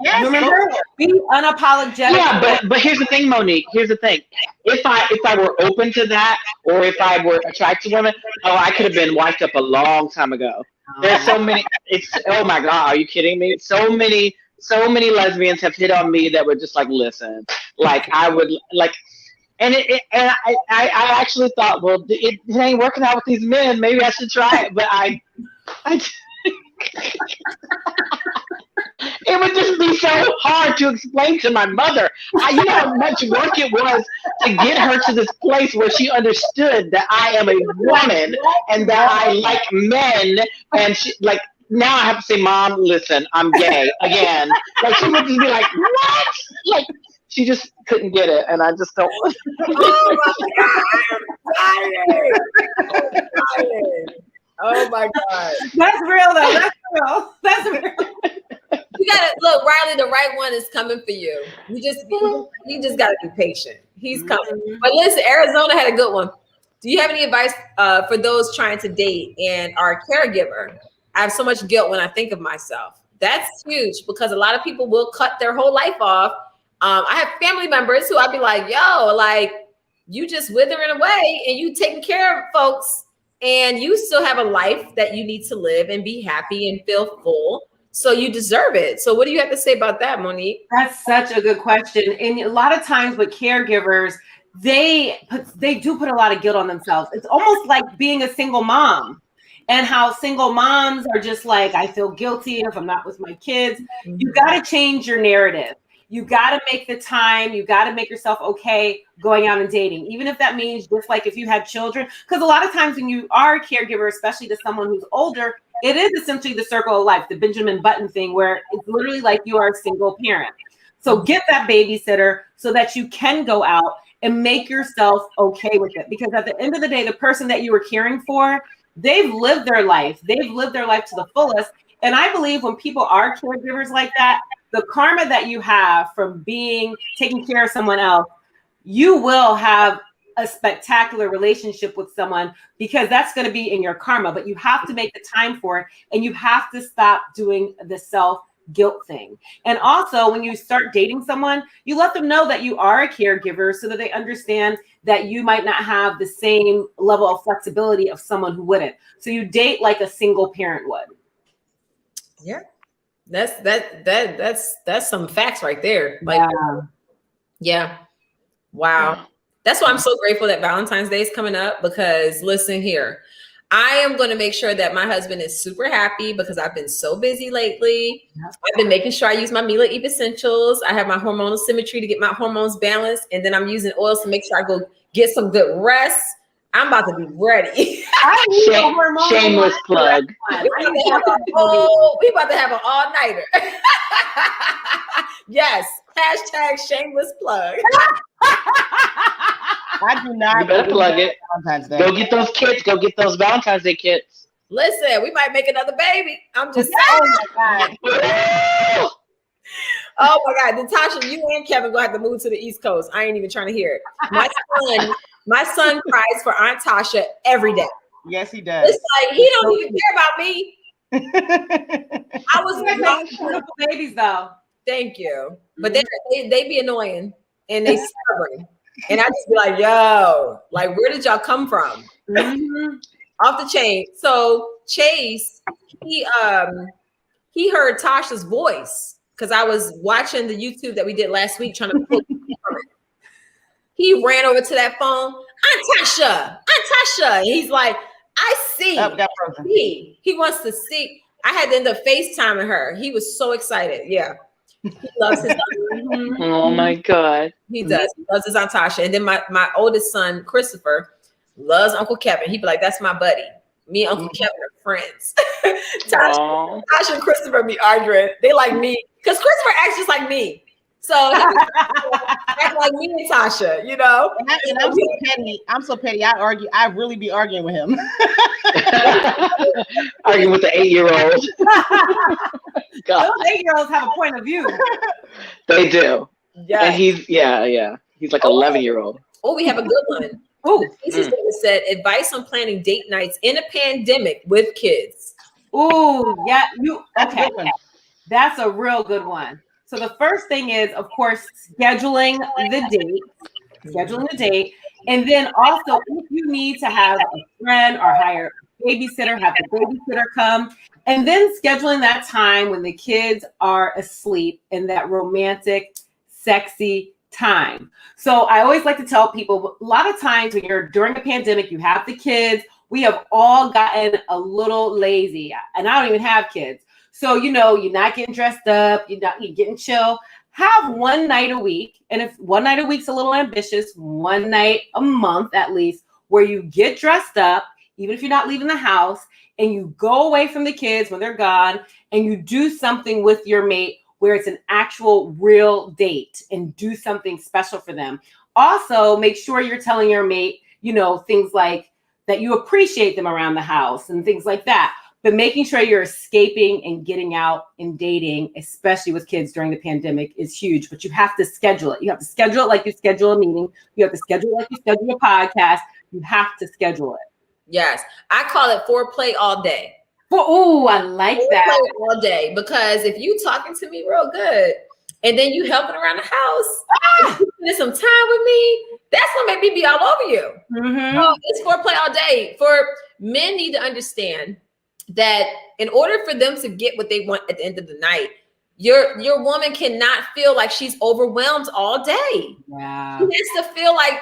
Yes, remember, be unapologetic. Yeah, but here's the thing, Monique. Here's the thing. If I were open to that, or if I were attracted to women, I could have been wiped up a long time ago. There's so many. Oh my God, are you kidding me? So many lesbians have hit on me that were just like, listen, like I would like, and I actually thought, well, it ain't working out with these men. Maybe I should try it, but I it would just be so hard to explain to my mother. You know how much work it was to get her to this place where she understood that I am a woman and that I like men. And she, like, now I have to say, Mom, listen, I'm gay again. Like, she would just be like, what? Like, she just couldn't get it. And I just don't. Oh my God. Oh my God. That's real though. That's real. You gotta look, Riley, the right one is coming for you. You just gotta be patient. He's coming. But listen, Arizona had a good one. Do you have any advice for those trying to date and are a caregiver? I have so much guilt when I think of myself. That's huge because a lot of people will cut their whole life off. I have family members who I'd be like, yo, like you just withering away and you taking care of folks and you still have a life that you need to live and be happy and feel full. So you deserve it. So what do you have to say about that, Monique? That's such a good question. And a lot of times with caregivers, they do put a lot of guilt on themselves. It's almost like being a single mom and how single moms are just like, I feel guilty if I'm not with my kids. You got to change your narrative. You got to make the time. You got to make yourself okay going out and dating, even if that means just like if you had children. Because a lot of times when you are a caregiver, especially to someone who's older, it is essentially the circle of life, the Benjamin Button thing, where it's literally like you are a single parent. So get that babysitter so that you can go out and make yourself okay with it. Because at the end of the day, the person that you were caring for, they've lived their life. They've lived their life to the fullest. And I believe when people are caregivers like that, the karma that you have from taking care of someone else, you will have a spectacular relationship with someone because that's going to be in your karma, but you have to make the time for it and you have to stop doing the self-guilt thing. And also when you start dating someone, you let them know that you are a caregiver so that they understand that you might not have the same level of flexibility of someone who wouldn't. So you date like a single parent would. Yeah. That's some facts right there. Like, yeah. Wow. That's why I'm so grateful that Valentine's Day is coming up because listen here, I am going to make sure that my husband is super happy because I've been so busy lately. I've been making sure I use my Mila Eve essentials. I have my hormonal symmetry to get my hormones balanced. And then I'm using oils to make sure I go get some good rest. I'm about to be ready. Shameless plug. We about to have an all-nighter. Yes. Hashtag shameless plug. I do not. You better plug it. Go get those kits. Go get those Valentine's Day kits. Listen, we might make another baby. I'm just saying. Oh my God. Oh my God. Natasha, you and Kevin gonna have to move to the East Coast. I ain't even trying to hear it. My son cries for Aunt Tasha every day. Yes, he does. It's like he don't even care about me. I was beautiful babies though. Thank you. But they be annoying and they stubborn. And I just be like, yo, like where did y'all come from? Off the chain. So Chase, he heard Tasha's voice because I was watching the YouTube that we did last week trying to pull from it. He ran over to that phone, Aunt Tasha. And he's like, I see. He wants to see. I had to end up FaceTiming her. He was so excited. Yeah. He loves his Oh my God. He does. He loves his Aunt Tasha. And then my oldest son, Christopher, loves Uncle Kevin. He'd be like, that's my buddy. Me and Uncle Kevin are friends. Tasha and Christopher be arguing. They like me. Because Christopher acts just like me. So act like me and Tasha, you know. And I'm so petty. I'm so petty. I really be arguing with him. Arguing with the 8-year-old. Those 8-year-olds have a point of view. They do. Yeah. And he's like 11-year-old. Oh, we have a good one. Oh, this is what it said. Advice on planning date nights in a pandemic with kids. Oh, yeah. Okay. That's a real good one. So the first thing is, of course, scheduling the date. And then also, if you need to have a friend or hire a babysitter, have the babysitter come, and then scheduling that time when the kids are asleep in that romantic, sexy time. So I always like to tell people, a lot of times when you're during a pandemic, you have the kids, we have all gotten a little lazy, and I don't even have kids. So, you're not getting dressed up, you're getting chill. Have one night a week. And if one night a week's a little ambitious, one night a month at least, where you get dressed up, even if you're not leaving the house, and you go away from the kids when they're gone, and you do something with your mate where it's an actual real date, and do something special for them. Also, make sure you're telling your mate, things like that you appreciate them around the house and things like that. But making sure you're escaping and getting out and dating, especially with kids during the pandemic, is huge. But you have to schedule it. You have to schedule it like you schedule a meeting. You have to schedule it like you schedule a podcast. You have to schedule it. Yes. I call it foreplay all day. Oh, I like that. All day. Because if you talking to me real good and then you helping around the house, spending some time with me, that's gonna make me be all over you. Mm-hmm. So it's foreplay all day. For men need to understand that in order for them to get what they want at the end of the night, your woman cannot feel like she's overwhelmed all day. Yeah. She has to feel like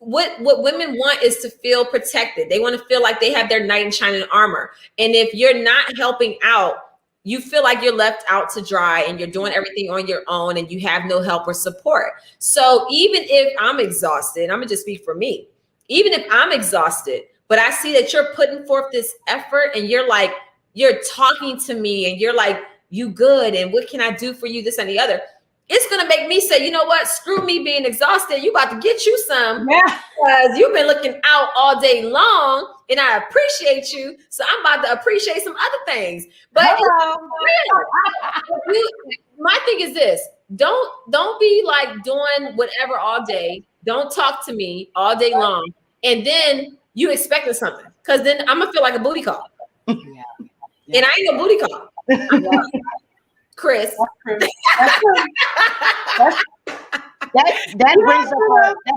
what women want is to feel protected. They want to feel like they have their knight in shining armor. And if you're not helping out, you feel like you're left out to dry and you're doing everything on your own and you have no help or support. So even if I'm exhausted, I'm gonna just speak for me, even if I'm exhausted, but I see that you're putting forth this effort and you're talking to me and you're like, you good, and what can I do for you, this and the other, it's gonna make me say, you know what, screw me being exhausted, you about to get you some, because you've been looking out all day long and I appreciate you, so I'm about to appreciate some other things. But my thing is this, don't be like doing whatever all day, don't talk to me all day long, and then you expecting something, because then I'm gonna feel like a booty call. And I ain't a booty call. Chris. That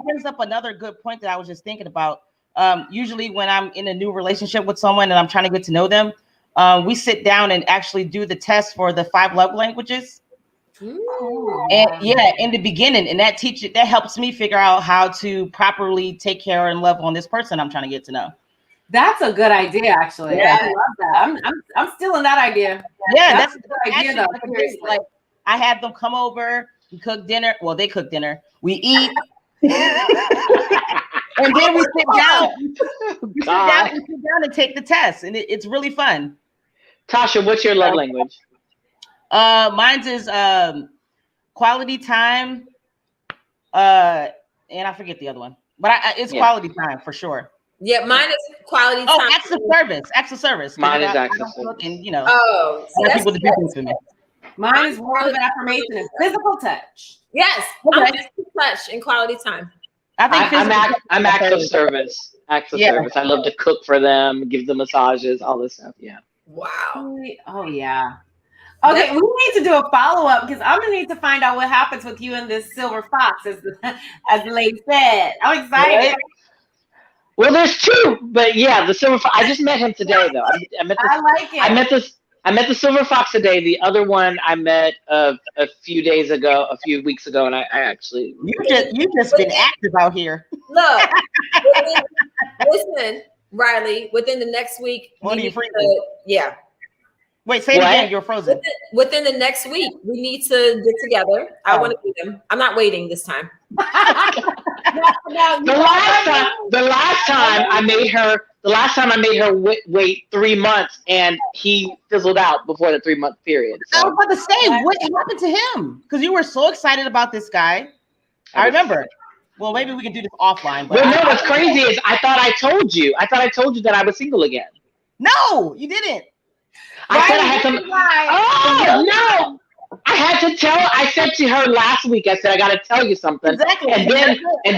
brings up another good point that I was just thinking about. Usually when I'm in a new relationship with someone and I'm trying to get to know them, we sit down and actually do the test for the 5 love languages. Ooh. And in the beginning, and that helps me figure out how to properly take care and love on this person I'm trying to get to know. That's a good idea, actually. Yeah. I love that. I'm still in that idea. Yeah, that's a good idea, though. Like, I had them come over, we cook dinner. Well, they cook dinner. We eat. And then we sit down. We sit down and take the test, and it's really fun. Tosha, what's your love language? Mine's is quality time. And I forget the other one, but it's quality time for sure. Yeah, mine is quality time. Acts of service. Mine is acts of service. And, people to do things for me. Mine is words of affirmation and physical touch. Yes, I'm physical touch and quality time. I think I'm acts of service. Acts of service. I love to cook for them, give them massages, all this stuff. Yeah. Wow. Oh yeah. Okay, we need to do a follow-up because I'm gonna need to find out what happens with you and this silver fox, as the lady said. I'm excited. Right? Well, there's 2, but yeah, the silver fox. I just met him today, though. I like it. I met the silver fox today. The other one I met a few weeks ago, and I actually you just been active out here. Look, listen, Riley. Within the next week, what are you freezing? Yeah. Wait, say it again. You're frozen. Within the next week, we need to get together. I want to meet him. I'm not waiting this time. The last time I made her wait 3 months, and he fizzled out before the 3-month period. So. I was about to say, what happened to him? Because you were so excited about this guy. I remember. Well, maybe we can do this offline. But no, what's crazy is I thought I told you that I was single again. No, you didn't. I said I had some. Oh no! I had to tell. I said to her last week. I said I got to tell you something. Exactly. And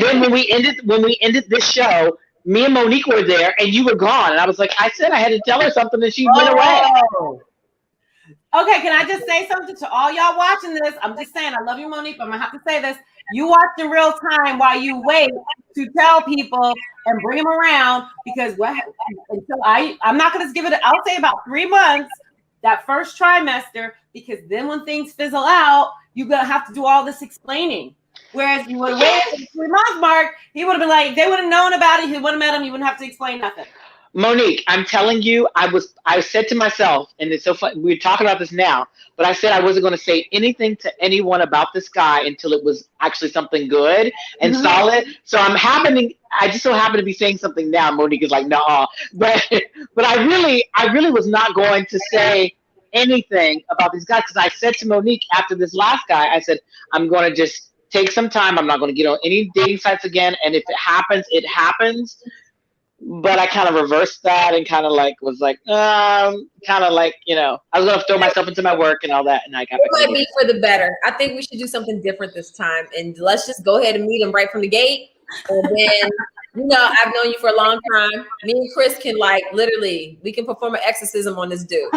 then when we ended this show, me and Monique were there, and you were gone. And I was like, I said I had to tell her something, and she went away. Okay, can I just say something to all y'all watching this? I'm just saying, I love you, Monique, but I'm gonna have to say this. You watch in real time while you wait to tell people and bring them around because I'm not going to give it, I'll say about 3 months, that first trimester, because then when things fizzle out, you're going to have to do all this explaining. Whereas you would have waited for the 3 month mark, he would have been like, they would have known about it. He would have met him. You wouldn't have to explain nothing. Monique, I'm telling you, I said to myself, and it's so funny, we're talking about this now, but I said I wasn't going to say anything to anyone about this guy until it was actually something good and solid. So I just so happen to be saying something now. Monique is like, nah, but I really was not going to say anything about these guys, because I said to Monique after this last guy, I said, I'm going to just take some time. I'm not going to get on any dating sites again. And if it happens, it happens. But I kind of reversed that and kind of like was like, kind of like, you know, I was going to throw myself into my work and all that. And I got it might be for the better. I think we should do something different this time. And let's just go ahead and meet him right from the gate. And then, you know, I've known you for a long time. Me and Chris can like literally, we can perform an exorcism on this dude.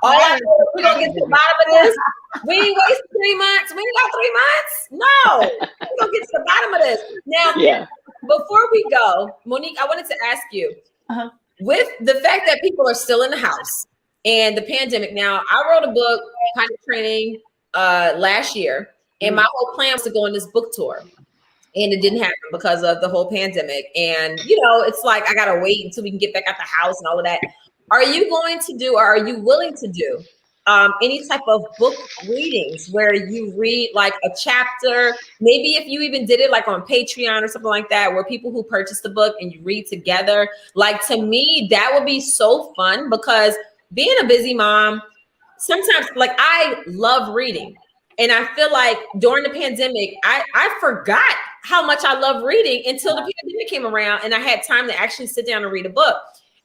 All right, we're gonna get to the bottom of this. We ain't wasting 3 months. We ain't got 3 months. No, we're gonna get to the bottom of this. Now, before we go, Monique, I wanted to ask you, with the fact that people are still in the house and the pandemic. Now, I wrote a book, kind of training, last year, and my whole plan was to go on this book tour. And it didn't happen because of the whole pandemic. And, you know, it's like, I got to wait until we can get back out the house and all of that. Are you going to do, or are you willing to do any type of book readings where you read like a chapter, maybe if you even did it like on Patreon or something like that, where people who purchase the book and you read together? Like, to me, that would be so fun, because being a busy mom, sometimes like I love reading. And I feel like during the pandemic, I forgot how much I love reading until the pandemic came around and I had time to actually sit down and read a book.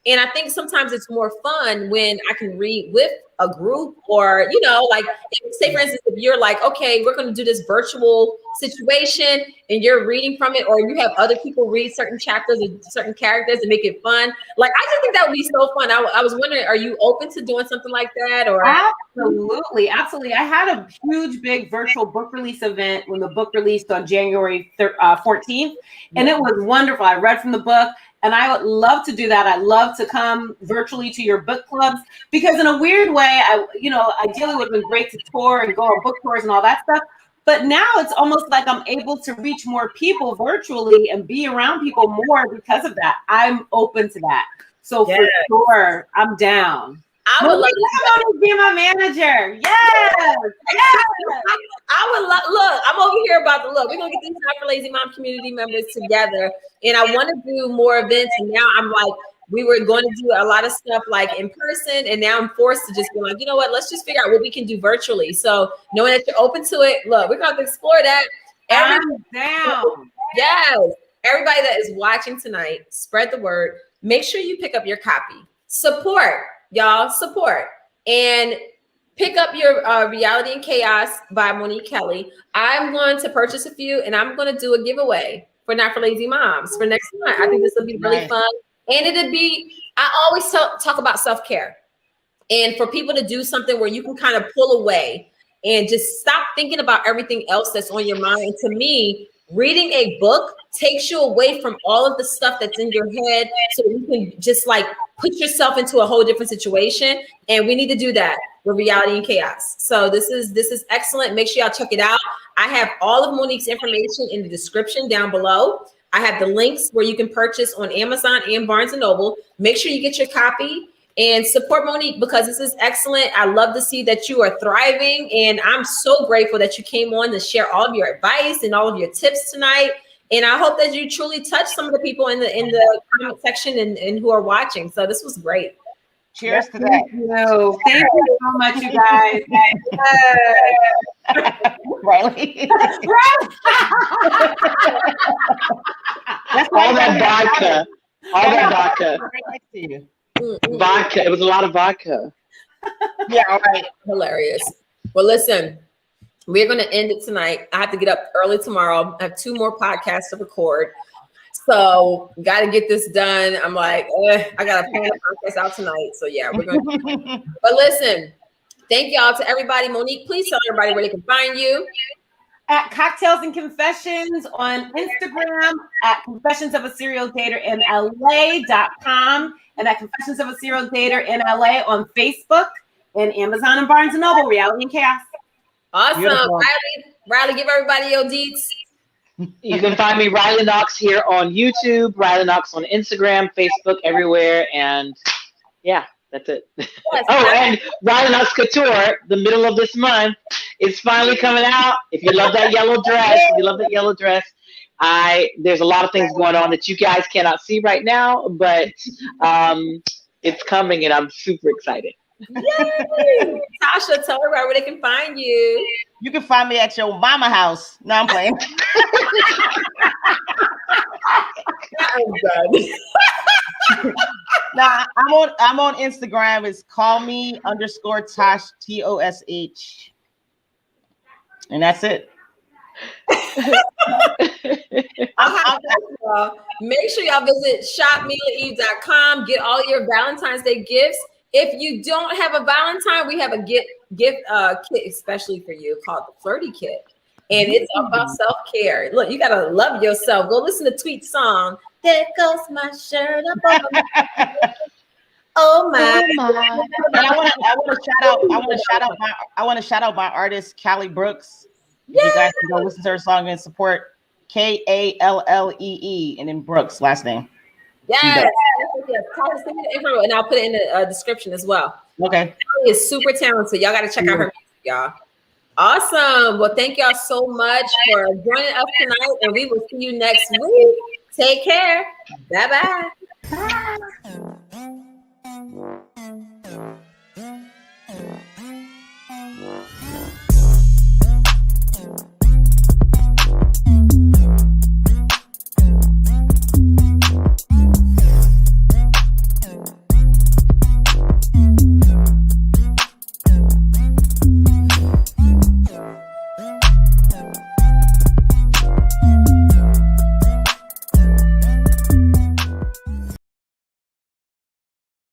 And I think sometimes it's more fun when I can read with a group, or, you know, like say for instance, if you're like, okay, we're going to do this virtual situation and you're reading from it, or you have other people read certain chapters or certain characters and make it fun. Like, I just think that would be so fun. I was wondering, are you open to doing something like that? Or Absolutely. I had a huge, big virtual book release event when the book released on January 14th, and it was wonderful. I read from the book. And I would love to do that. I'd love to come virtually to your book clubs, because in a weird way, ideally would have been great to tour and go on book tours and all that stuff. But now it's almost like I'm able to reach more people virtually and be around people more because of that. I'm open to that. So for sure, I'm down. I would love to be my manager. Yes. I would look. I'm over here about to look. We're gonna get these Not for Lazy Mom community members together, and I want to do more events. And now I'm like, we were going to do a lot of stuff like in person, and now I'm forced to just be like, you know what? Let's just figure out what we can do virtually. So knowing that you're open to it, look, we're gonna explore that. I'm down. Yes. Everybody that is watching tonight, spread the word. Make sure you pick up your copy. Support. Y'all, support, and pick up your Reality and Chaos by Monique Kelley. I'm going to purchase a few, and I'm going to do a giveaway for Not for Lazy Moms for next month. I think this will be really fun, and it'll be, I always talk about self-care, and for people to do something where you can kind of pull away and just stop thinking about everything else that's on your mind. And to me, reading a book takes you away from all of the stuff that's in your head, so you can just like put yourself into a whole different situation. And we need to do that with Reality and Chaos. So this is excellent. Make sure y'all check it out. I have all of Monique's information in the description down below. I have the links where you can purchase on Amazon and Barnes & Noble. Make sure you get your copy and support Monique, because this is excellent. I love to see that you are thriving, and I'm so grateful that you came on to share all of your advice and all of your tips tonight. And I hope that you truly touch some of the people in the comment section and who are watching. So this was great. Cheers to that. Thank you so much, you guys. Riley. That's all that vodka. All that vodka. Right next to you. Vodka. It was a lot of vodka. Yeah, all right. Hilarious. Well, listen, we're going to end it tonight. I have to get up early tomorrow. I have 2 more podcasts to record. So got to get this done. I'm like, I got to plan the podcast out tonight. So yeah, we're going to. But listen, thank y'all to everybody. Monique, please tell everybody where they can find you. at Cocktails and Confessions on Instagram, at Confessions of a Serial Dater in LA.com, and at Confessions of a Serial Dater in LA on Facebook, and Amazon and Barnes & Noble, Reality and Chaos. Awesome. Riley, give everybody your deets. You can find me, Riley Knoxx, here on YouTube, Riley Knoxx on Instagram, Facebook, everywhere. And yeah, that's it. Yes, and Riley Knoxx Couture, the middle of this month, is finally coming out. If you love that yellow dress, there's a lot of things going on that you guys cannot see right now, but it's coming and I'm super excited. Yay! Tosha, tell everybody where they can find you. You can find me at your mama house. No, I'm playing. Nah, I'm on Instagram. It's callme_Tosh TOSH. And that's it. Make sure y'all visit shopmilaeve.com. Get all your Valentine's Day gifts. If you don't have a Valentine, we have a gift kit especially for you called the Flirty Kit. And it's about self-care. Look, you gotta love yourself. Go listen to Tweet's song. There goes my shirt up on my oh my. And I want to shout out my artist Callie Brooks. Yay! You guys can go listen to her song and support Kallee and then Brooks last name. Yes. And I'll put it in the description as well. Okay. She is super talented. Y'all got to check out her music, y'all. Awesome. Well, thank y'all so much for joining us tonight, and we will see you next week. Take care. Bye-bye. Bye.